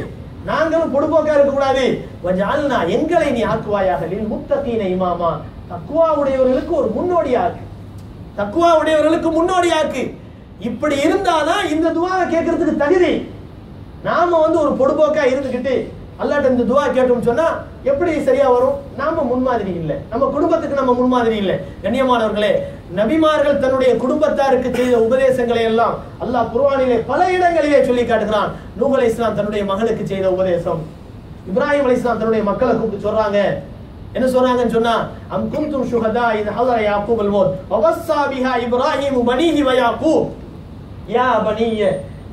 நாங்களும் பொடுபோக்கா இருக்க கூடாது. வஜஅல்னா, எங்களை நீ ஆக்குவாயாக, லில் முத்தகீன இமாமா, தக்வா உடையவர்களுக்கு ஒரு முன்னோடியாக்கு, தக்வா உடையவர்களுக்கு முன்னோடியாக்கு. இப்படி இருந்தாதான் இந்த துஆவை கேட்கிறதுக்கு தகுதி. நாம வந்து ஒரு பொடுபோக்கா இருந்துகிட்டு அல்லாஹ்ட்ட இந்த துஆ கேட்டோம்னு சொன்னா எப்படி சரியா வரும்? நாம முன்மாதிரி இல்லை, நம்ம குடும்பத்துக்கு நம்ம முன்மாதிரி இல்லை. கண்ணியமானவர்களே, நபிமார்கள் தன்னுடைய குடும்பத்தாருக்கு செய்த உபதேசங்களை எல்லாம் அல்லாஹ் குர்ஆனிலே பல இடங்களிலே சொல்லி காட்டுகிறான். நூஹ் அலைஹிஸ்ஸலாம் தன்னுடைய மகனுக்கு செய்த உபதேசம், இப்ராஹிம் அலைஹிஸ்ஸலாம் தன்னுடைய மக்களை கூப்பிட்டு சொல்றாங்க. என்ன சொல்றாங்கன்னு சொன்னா, அம் குன்தும் ஷுஹதா இத் ஹதர யாக்கூப் அல் மௌத் வவஸ்ஸா பிஹா இப்ராஹிம் பனீஹி வ யாக்கூப் யா பனிய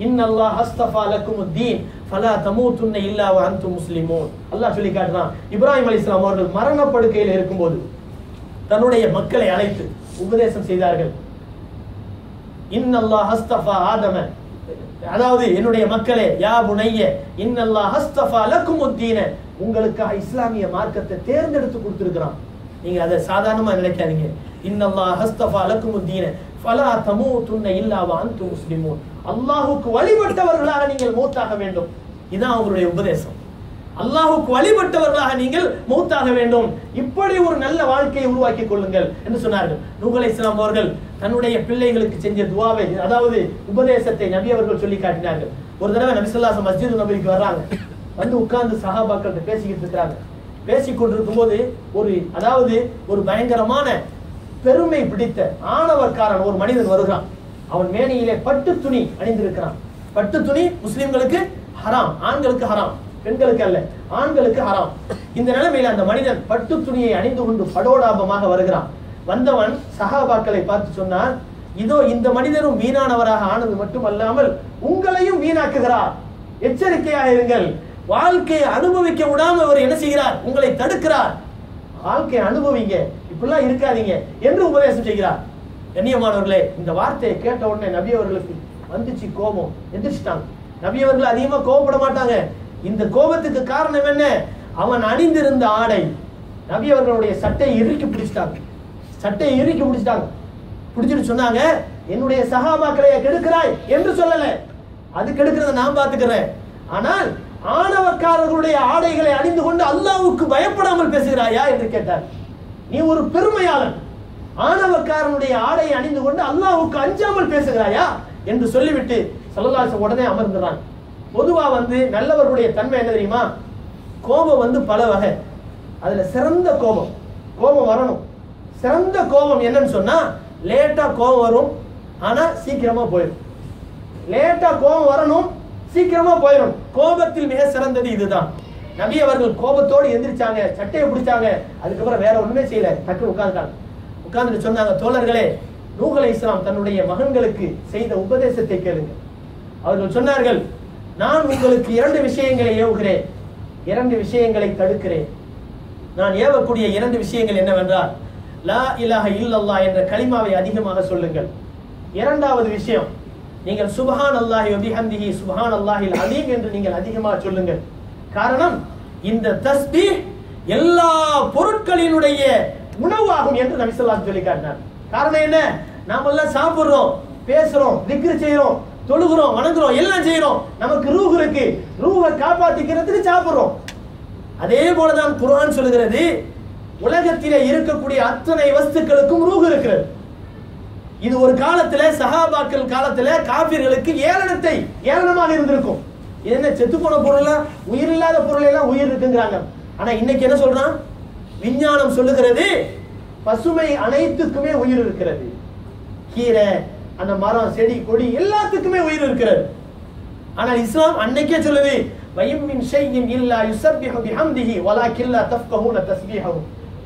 இன்னல்லாஹ் அஸ்தஃபா லக்குமுத்தீன் ஃபலா தமூதுன்ன இல்லா வ அன்தும் முஸ்லிமூன். அல்லாஹ் சொல்லி காட்டுறான், இப்ராஹிம் அலைஹிஸ்ஸலாம் அவர்கள் மரணப்படுக்கையில் இருக்கும்போது தன்னுடைய மக்களை அழைத்து உபதேசம் செய்தார்கள். இன்னல்லாஹ் அஸ்தஃபா ஆதம, அதாவது என்னுடைய மக்களே, யா புனைய இன்னல்லாஹ் அஸ்தஃபா லக்குமுத்தீன, உங்களுக்காக இஸ்லாமிய மார்க்கத்தை தேர்ந்தெடுத்து கொடுத்திருக்கிறான். நீங்க அதை சாதாரணமா நினைக்காதீங்க. இன்னல்லாஹ் அஸ்தஃபா லக்குமுத்தீன ஃபலா தமூதுன்ன இல்லா வ அன்தும் முஸ்லிமூன். அல்லாஹ்வுக்கு வழிபட்டவர்களாக நீங்கள் மௌத்தாக வேண்டும். இதுதான் அவங்களுடைய உபதேசம். அல்லாஹ்வுக்கு வழிபட்டவர்களாக நீங்கள் மௌத்தாக வேண்டும். இப்படி ஒரு நல்ல வாழ்க்கையை உருவாக்கி கொள்ளுங்கள் என்று சொன்னார்கள். நூஹ் அலைஹிஸ்ஸலாம் அவர்கள் தன்னுடைய பிள்ளைகளுக்கு செஞ்ச துஆவை, அதாவது உபதேசத்தை நபி அவர்கள் சொல்லி காட்டினார்கள். ஒரு தடவை நபி ஸல்லல்லாஹு அலைஹி வஸல்லம் மஸ்ஜித் நபவிக்கு வர்றாங்க. வந்து உட்கார்ந்து சஹாபாக்கள்கிட்ட பேசிக்கிட்டு இருக்கிறாங்க. பேசிக்கொண்டிருக்கும் போது ஒரு பயங்கரமான பெருமை பிடித்த ஆணவக்காரன் ஒரு மனிதன் வருகிறான். அவன் மேனியிலே பட்டு துணி அணிந்திருக்கிறான். பட்டு துணி முஸ்லிம்களுக்கு ஹராம், ஆண்களுக்கு ஹராம், பெண்களுக்கு அல்ல, ஆண்களுக்கு ஹராம். இந்த நிலைமையில அந்த மனிதன் பட்டு துணியை அணிந்து கொண்டு படோடாபமாக வருகிறான். வந்தவன் சஹாபாக்களை பார்த்து சொன்னான், இதோ இந்த மனிதரும் வீணானவராக ஆனது மட்டுமல்லாமல் உங்களையும் வீணாக்குகிறார், எச்சரிக்கையாக இருங்கள். வாழ்க்கையை அனுபவிக்க விடாம அவர் என்ன செய்கிறார்? உங்களை தடுக்கிறார். வாழ்க்கையை அனுபவிங்க, இப்படிலாம் இருக்காதீங்க என்று உபதேசம் செய்கிறார். கண்ணியமானவர்களே, இந்த வார்த்தையை கேட்ட உடனே நபி அவர்களுக்கு வந்துச்சு கோபம், எந்திரிச்சிட்டாங்க. நபி அவர்கள் அதிகமா கோபப்பட மாட்டாங்க. இந்த கோபத்துக்கு காரணம் என்ன? அவன் அணிந்திருந்த ஆடை, நபி அவர்களுடைய சட்டையை இறுக்கி பிடிச்சிட்டாங்க. சட்டையை இறுக்கி பிடிச்சிட்டாங்க. பிடிச்சிட்டு சொன்னாங்க, என்னுடைய சஹாபாக்களை கெடுக்கிறாய் என்று சொல்லல, அது கெடுக்கிறத நான் பார்த்துக்கிறேன். ஆனால் ஆணவக்காரர்களுடைய ஆடைகளை அணிந்து கொண்டு அல்லாஹ்வுக்கு பயப்படாமல் பேசுகிறாயா என்று கேட்டார். நீ ஒரு பெருமையாளன், ஆணவக்காரனுடைய ஆடையை அணிந்து கொண்டு அல்லாஹ்வுக்கு அஞ்சாமல் பேசுகிறாயா என்று சொல்லிவிட்டு ஸல்லல்லாஹு அலைஹி வஸல்லம் உடனே அமர்ந்துறாங்க. பொதுவா நல்லவர்களுடைய தன்மை என்ன தெரியுமா? கோபம் பல வகை. அதுல சிறந்த கோபம் வரணும். சிறந்த கோபம் என்னன்னு சொன்னா, லேட்டா கோபம் வரும், ஆனா சீக்கிரமா போயிடும். லேட்டா கோபம் வரணும், சீக்கிரமா போயிடும். கோபத்தில் மிக சிறந்தது இதுதான். நபி அவர்கள் கோபத்தோடு எந்திரிச்சாங்க, சட்டையை பிடிச்சாங்க, அதுக்கப்புறம் வேற ஒண்ணுமே செய்யல, டக்குனு உட்கார்ந்துட்டு சொன்னாங்க, தோழர்களே, நூஹ் அலைஹிஸ்ஸலாம் தன்னுடைய மகன்களுக்கு செய்த உபதேசத்தை கேளுங்க. அவர்கள் சொன்னார்கள், நான் உங்களுக்கு 2 விஷயங்களை ஏவுகிறேன், 2 விஷயங்களை தடுக்கிறேன். நான் ஏவக்கூடிய 2 விஷயங்கள் என்னவென்றால், லா இலாஹ இல்லல்லாஹ் என்ற கலிமாவை அதிகமாக சொல்லுங்கள். 2வது விஷயம், நீங்கள் சுப்ஹானல்லாஹி வ பிஹம்திஹி சுப்ஹானல்லாஹில் அலீம் என்று நீங்கள் அதிகமாக சொல்லுங்கள். காரணம், இந்த தஸ்பீஹ் எல்லா பொருட்களினுடைய உணவாகும் என்று நபி ஸல்லல்லாஹு அலைஹி வஸல்லம் சொல்லி காட்டினார். காரணம் என்ன? நாம எல்லாம் சாப்பிடுறோம், பேசுறோம், திக்ர் செய்றோம், தொழுகிறோம், வணங்குறோம், எல்லாம் செய்றோம். நமக்கு ரூஹ் இருக்கு, ரூஹை காப்பாத்திக்கிறதுக்கு சாப்பிடுறோம். அதே போலதான் குர்ஆன் சொல்லுகிறது, உலகத்திலே இருக்கக்கூடிய அத்தனை வஸ்துக்களுக்கும் ரூஹ் இருக்கிறது. இது ஒரு காலத்துல சஹாபாக்கள் காலத்துல காபிர்களுக்கு ஏளனமாக இருந்திருக்கும். என்ன செத்து போன பொருள், உயிர் இல்லாத பொருள் எல்லாம் உயிர் இருக்குங்கிறாங்க. ஆனா இன்னைக்கு என்ன சொல்றான்? விஞ்ஞானம் சொல்லுகிறது, பசுமை அனைத்துக்குமே உயிர் இருக்கிறது. கீரை, அந்த மரம், செடி, கொடி எல்லாத்துக்குமே உயிர் இருக்கிறது. ஆனால் இஸ்லாம் அன்னைக்கே சொல்லுது, வயம்மின் ஷைஇன் இல்லா யுஸப்பிஹு பிஹம்திஹி வலாக்கின் லா தஃப்கஹூன தஸ்பீஹஹு.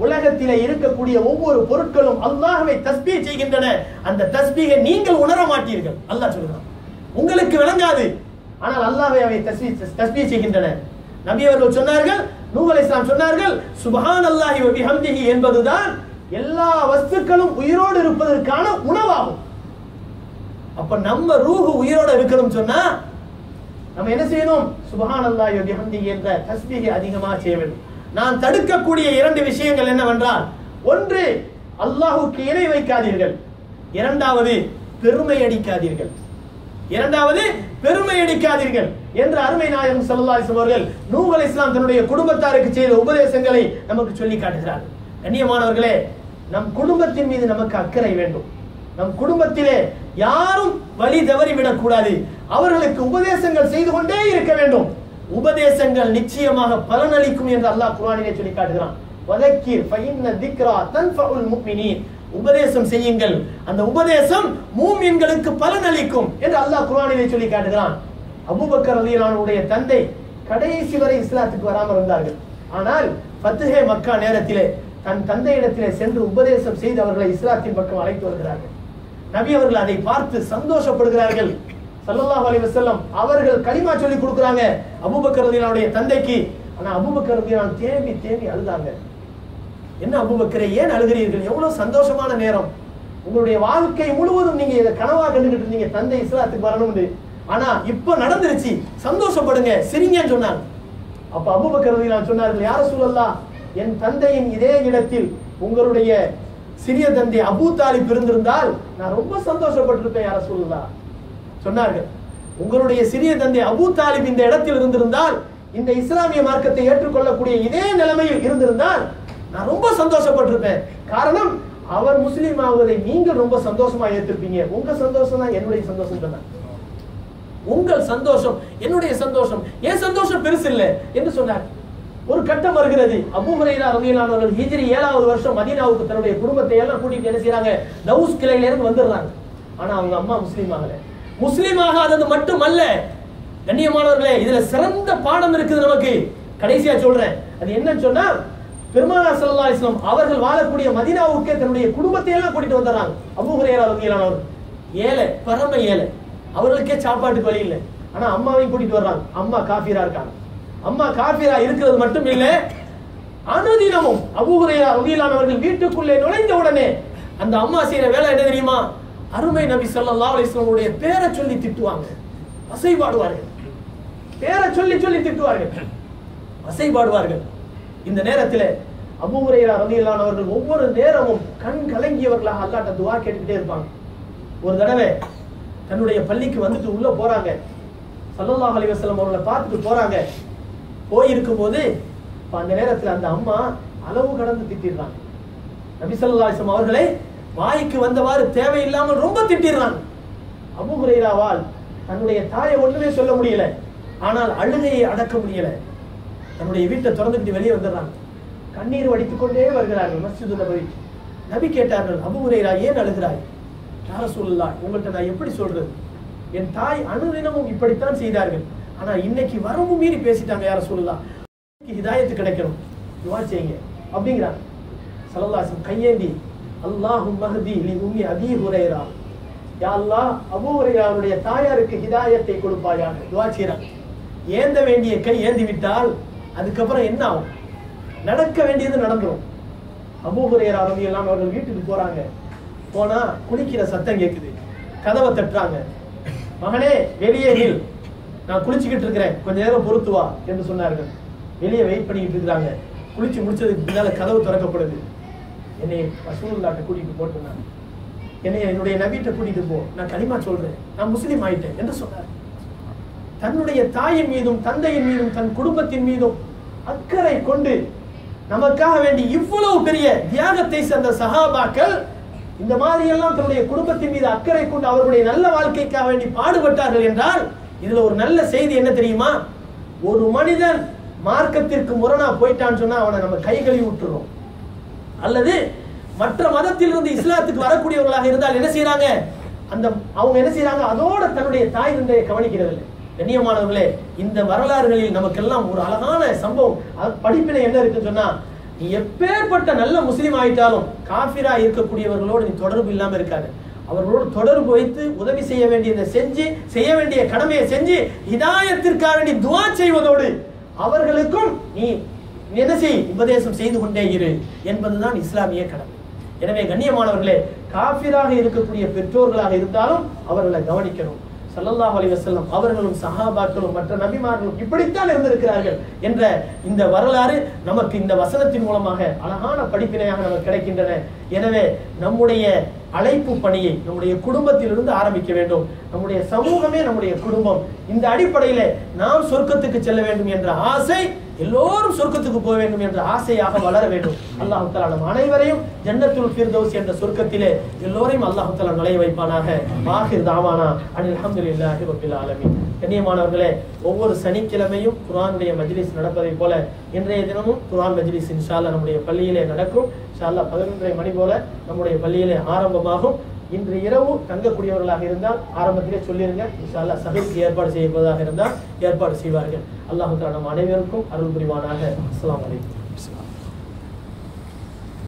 உலகத்திலே இருக்கக்கூடிய ஒவ்வொரு பொருட்களும் அல்லாஹ்வை தஸ்பீஹ் செய்கின்றன, அந்த தஸ்பீஹை நீங்கள் உணர மாட்டீர்கள். அல்லாஹ் சொல்றான், உங்களுக்கு விளங்காது, ஆனால் அல்லாஹ்வை அவை தஸ்பீஹ் செய்கின்றன. நபி அவர்கள் சொன்னார்கள், நூஹ் அலைஹிஸ்ஸலாம் சொன்னார்கள், சுப்ஹானல்லாஹி வ பிஹம்திஹி என்பதுதான் எல்லா வஸ்துக்களும் உயிரோடு இருப்பதற்கான உணவாகும். அப்ப நம்ம ரூஹ் உயிரோடு இருக்கணும் சொன்னா நம்ம என்ன செய்யணும்? சுப்ஹானல்லாஹி வ பிஹம்திஹி என்ற தஸ்பீஹை அதிகமாக செய்ய வேண்டும். நான் தடுக்கக்கூடிய 2 விஷயங்கள் என்னவென்றால், ஒன்று, அல்லாஹ்வுக்கு இணை வைக்காதீர்கள். 2வது, பெருமை அடிக்காதீர்கள். 2வது, பெருமை அடிக்காதீர்கள் என்று அருமை நாயகம் ஸல்லல்லாஹு அலைஹி வஸல்லம் அவர்கள் நூஹ் அலைஹிஸ்ஸலாம் தன்னுடைய குடும்பத்தாருக்கு செய்த உபதேசங்களை நமக்கு சொல்லி காட்டுகிறார். கண்ணியமானவர்களே, நம் குடும்பத்தின் மீது நமக்கு அக்கறை வேண்டும். நம் குடும்பத்திலே யாரும் வழி தவறிவிடக் கூடாது. அவர்களுக்கு உபதேசங்கள் செய்து கொண்டே இருக்க வேண்டும். உபதேசங்கள் நிச்சயமாக பலனளிக்கும் என்று அல்லாஹ் குர்ஆனிலே சொல்லி காட்டுகிறான். வதக்கிர் ஃபஇன்ன திக்ரா தன்ஃபஉல் முஃமினீன். உபதேசம் செய்யுங்கள், அந்த உபதேசம் மூமின்களுக்கு பலனளிக்கும் என்று அல்லாஹ் குர்ஆனிலே சொல்லி காட்டுகிறான். அபூபக்கர் ரலியல்லாஹு அன்ஹுடைய தந்தை கடைசி வரை இஸ்லாத்துக்கு வராமல் இருந்தார்கள். ஆனால் ஃபத்ஹே மக்கா நேரத்திலே தன் தந்தையிடத்திலே சென்று உபதேசம் செய்து அவர்களை இஸ்லாத்தின் பக்கம் அழைத்து வருகிறார்கள். நபி அவர்கள் அதை பார்த்து சந்தோஷப்படுகிறார்கள். ஸல்லல்லாஹு அலைஹி வஸல்லம் அவர்கள் கலிமா சொல்லி கொடுக்குறாங்க அபூபக்கர் ரலியல்லாஹுடைய தந்தைக்கு. ஆனா அபூபக்கர் ரலியல்லாஹு தேம்பி தேம்பி அழுதாங்க. என்ன அபூபக்கரே, ஏன் அழுகிறீர்கள்? எவ்வளவு சந்தோஷமான நேரம், உங்களுடைய வாழ்க்கை முழுவதும் நீங்க இதை கனவா கண்டுகிட்டு இருந்தீங்க, தந்தை இஸ்லாத்துக்கு வரணும்னு. ஆனா இப்ப நடந்துருச்சு, சந்தோஷப்படுங்க, சிரிங்கன்னு சொன்னாங்க. அப்ப அபூபக்கர் ரலியல்லாஹு சொன்னார்கள், யா ரசூலல்லாஹ், என் தந்தையின் இதே இடத்தில் உங்களுடைய சிறிய தந்தை அபூ தாலிப் இருந்திருந்தால் நான் ரொம்ப சந்தோஷப்பட்டிருப்பேன் யா ரசூலல்லாஹ் சொன்னார்கள். உங்களுடைய சிறிய தந்தை அபூ தாலிப் இந்த இடத்தில் இருந்திருந்தால், இந்த இஸ்லாமிய மார்க்கத்தை ஏற்றுக்கொள்ளக்கூடிய இதே நிலைமையில் இருந்திருந்தால் நான் ரொம்ப சந்தோஷப்பட்டிருப்பேன். காரணம், அவர் முஸ்லீம் ஆவதை நீங்கள் ரொம்ப சந்தோஷமா ஏற்றிருப்பீங்க. உங்க சந்தோஷம் தான் என்னுடைய சந்தோஷம் சொன்னார். உங்கள் சந்தோஷம் என்னுடைய சந்தோஷம், என் சந்தோஷம் பெருசு இல்லை என்று சொன்னார். ஒரு கட்டம் வருகிறது, அபூ ஹுரைரா ரலியல்லாஹு அன்ஹு ஹிஜ்ரி 7வது வருஷம் மதீனாவுக்கு தன்னுடைய குடும்பத்தை எல்லாம் கூட்டிட்டு என்ன செய்றாங்க, தௌஸ் கிளையில இருந்து வந்துடுறாங்க. ஆனா அவங்க அம்மா முஸ்லீம் ஆகல. முஸ்லீம் ஆகாதது மட்டுமல்ல கண்ணியமானவர்களே, இதுல சிறந்த பாடம் இருக்குது நமக்கு. கடைசியா சொல்றேன், அது என்னன்னு சொன்னா, பெருமானார் ஸல்லல்லாஹு அலைஹி வஸல்லம் அவர்கள் வாழக்கூடிய மதீனாவுக்கு தன்னுடைய குடும்பத்தை எல்லாம் கூட்டிட்டு வந்துடுறாங்க. அபூ ஹுரைரா ரலியல்லாஹு அன்ஹு ஏழை, பரம ஏழை, அவர்களுக்கே சாப்பாட்டுக்கு வழி இல்லை. ஆனா அம்மாவையும் கூட்டிட்டு வர்றாங்க. அம்மா காஃபிரா இருக்காங்க. அம்மா காஃபிரா இருக்கிறது மட்டும் இல்ல, அனுதினமும் அபூ ஹுரைரா ரலியல்லாஹு அன்ஹு அவர்கள் வீட்டுக்குள்ளே நுழைந்த உடனே அந்த அம்மா செய்யற வேலை என்ன தெரியுமா? அருமை நபி ஸல்லல்லாஹு அலைஹி வஸல்லம் உடைய பேரை சொல்லி திட்டுவாங்க, அசைபாடுவார்கள். பேரை சொல்லி சொல்லி திட்டுவார்கள், அசைபாடுவார்கள். இந்த நேரத்தில் அபூ ஹுரைரா ரலியல்லாஹு அன்ஹு அவர்கள் ஒவ்வொரு நேரமும் கண் கலங்கியவர்களாக அல்லாஹ்ட்ட துஆ கேட்டுக்கிட்டே இருப்பாங்க. ஒரு தடவை தன்னுடைய பள்ளிக்கு வந்துட்டு உள்ள போறாங்க. ஸல்லல்லாஹு அலைஹி வஸல்லம் அவர்களை பார்த்துட்டு போறாங்க. போயிருக்கும் போது அந்த நேரத்தில் அந்த அம்மா அளவு கடந்து திட்டிடுறாங்க. நபி ஸல்லல்லாஹு அலைஹி வஸல்லம் அவர்களை வாய்க்கு வந்தவாறு தேவையில்லாமல் ரொம்ப திட்டிடுறாங்க. அபூ ஹுரைராவால் தன்னுடைய தாயை ஒண்ணுமே சொல்ல முடியல, ஆனால் அழுகையை அடக்க முடியல. தன்னுடைய வீட்டை திறந்துக்கிட்டு வெளியே வந்துடுறாங்க. கண்ணீர் வடித்துக் கொண்டே வருகிறார்கள் மஸ்ஜிது நபவி. நபி கேட்டார்கள், அபூ ஹுரைரா ஏன் அழுகிறாய்? யா ரசூலுல்லாஹ், உங்கள்கிட்ட நான் எப்படி சொல்றது? என் தாய் அனுதினமும் இப்படித்தான் செய்தார்கள், ஆனா இன்னைக்கு வரம்பு மீறி பேசிட்டாங்க. யா ரசூலுல்லாஹ், ஹிதாயத்து கிடைக்கணும், துஆ செய்யுங்க அப்படிங்கிறாங்க. ஸல்லல்லாஹு அலைஹி வஸல்லம் கையேந்தி, அல்லாஹும்ம ஹதி லி உம்மி அபீ ஹுரைரா, யா அல்லாஹ் அபூ ஹுரைராவுடைய தாயாருக்கு ஹிதாயத்தை கொடுப்பாயாக துஆ செய்றாங்க. ஏந்த வேண்டிய கை ஏந்தி விட்டால் அதுக்கப்புறம் என்ன ஆகும்? நடக்க வேண்டியது நடந்துரும். அபூ ஹுரைரா ரலியல்லாஹு அன்ஹு அவர்கள் வீட்டுக்கு போறாங்க. போனா குளிக்கிற சத்தம் கேக்குது. கதவை தட்டுறாங்க. மகனே வெளியே நில், நான் குளிச்சுக்கிட்டு இருக்கிறேன், கொஞ்ச நேரம் பொறுத்து வா என்று சொன்னார்கள். வெளியே வெயிட் பண்ணிக்கிட்டு இருக்கிறாங்க. குளிச்சு முடிச்சதுக்கு பின்னால கதவு திறக்கப்படுது. என்னை ரசூலுல்லாஹ்ட்ட கூட்டிட்டு போட்டுனாங்க. என்னை என்னுடைய நபிட்ட கூட்டிட்டு போ, நான் கலிமா சொல்றேன், நான் முஸ்லீம் ஆயிட்டேன் என்று சொன்னார். தன்னுடைய தாயின் மீதும் தந்தையின் மீதும் தன் குடும்பத்தின் மீதும் அக்கறை கொண்டு நமக்காக வேண்டி இவ்வளவு பெரிய தியாகத்தை சேர்ந்த சஹாபாக்கள் இந்த மாதிரி எல்லாம் தன்னுடைய குடும்பத்தின் மீது அக்கறை கொண்டு அவர்களுடைய நல்ல வாழ்க்கைக்காக வேண்டி பாடுபட்டார்கள் என்றால், இதுல ஒரு நல்ல செய்தி என்ன தெரியுமா? ஒரு மனிதன் மார்க்கத்திற்கு முரணா போயிட்டான்னு சொன்னா அவனை நம்ம கை கழுவி விட்டுறோம். அல்லது மற்ற மதத்திலிருந்து இஸ்லாத்துக்கு வரக்கூடியவர்களாக இருந்தால் என்ன செய்யறாங்க, அந்த அவங்க என்ன செய்யறாங்க, அதோட தன்னுடைய தாய் தந்தையை கவனிக்கிறது இல்லை. கண்ணியமானவர்களே, இந்த வரலாறுகளில் நமக்கெல்லாம் ஒரு அழகான சம்பவம் படிப்பினை என்ன இருக்குன்னு சொன்னா, நீ எப்பேற்பட்ட நல்ல முஸ்லீம் ஆயிட்டாலும் காஃபிரா இருக்கக்கூடியவர்களோடு நீ தொடர்பு இல்லாம இருக்காது. அவர்களோடு தொடர்பு வைத்து உதவி செய்ய வேண்டியதை செஞ்சு, செய்ய வேண்டிய கடமையை செஞ்சு, ஹிதாயத்திற்காக வேண்டி துஆ செய்வதோடு அவர்களுக்கும் நீ என்ன செய், உபதேசம் செய்து கொண்டே இரு என்பதுதான் இஸ்லாமிய கடமை. எனவே கண்ணியமானவர்களே, காஃபிராக இருக்கக்கூடிய பெற்றோர்களாக இருந்தாலும் அவர்களை கவனிக்கணும். ஸல்லல்லாஹு அலைஹி வஸல்லம் அவர்களும் சஹாபாக்களும் மற்ற நபிமார்களும் இப்படித்தான் இருந்திருக்கிறார்கள் என்ற இந்த வரலாறு நமக்கு இந்த வசனத்தின் மூலமாக அழகான படிப்பினையாக நமக்கு கிடைக்கின்றன. எனவே நம்முடைய அழைப்பு பணியை நம்முடைய குடும்பத்திலிருந்து ஆரம்பிக்க வேண்டும். நம்முடைய சமூகமே நம்முடைய குடும்பம். இந்த அடிப்படையிலே நாம் சொர்க்கத்துக்கு செல்ல வேண்டும் என்ற ஆசை, எல்லோரும் சொர்க்கத்துக்கு போக வேண்டும் என்ற ஆசையாக வளர வேண்டும். அல்லாஹ் தஆலா நம் அனைவரையும் ஜன்னத்துல் ஃபிர்தௌஸ் என்ற சொர்க்கத்திலே எல்லோரையும் அல்லாஹ் தஆலா நுழைய வைப்பானாக. ஆகிர் தாவானா அனில் ஹம்துலில்லாஹி ரப்பில் ஆலமீன். கண்ணியமானவர்களே, ஒவ்வொரு சனிக்கிழமையும் குர்ஆனுடைய மஜ்லிஸ் நடப்பதை போல இன்றைய தினமும் குர்ஆன் மஜ்லிஸ் இன்ஷா அல்லாஹ் நம்முடைய பள்ளியிலே நடக்கும். இன்ஷா அல்லாஹ் 11:30 மணி போல நம்முடைய பள்ளியிலே ஆரம்பமாகும். இன்று இரவு தங்கக்கூடியவர்களாக இருந்தால் ஆரம்பத்திலே சொல்லிருங்க. இன்ஷா அல்லாஹ் சஹருக்கு ஏற்பாடு செய்வதாக இருந்தால் ஏற்பாடு செய்வார்கள். அல்லாஹ் தஆலா நம் அனைவருக்கும் அருள் புரிவானாக. அஸ்ஸலாமு அலைக்கும்.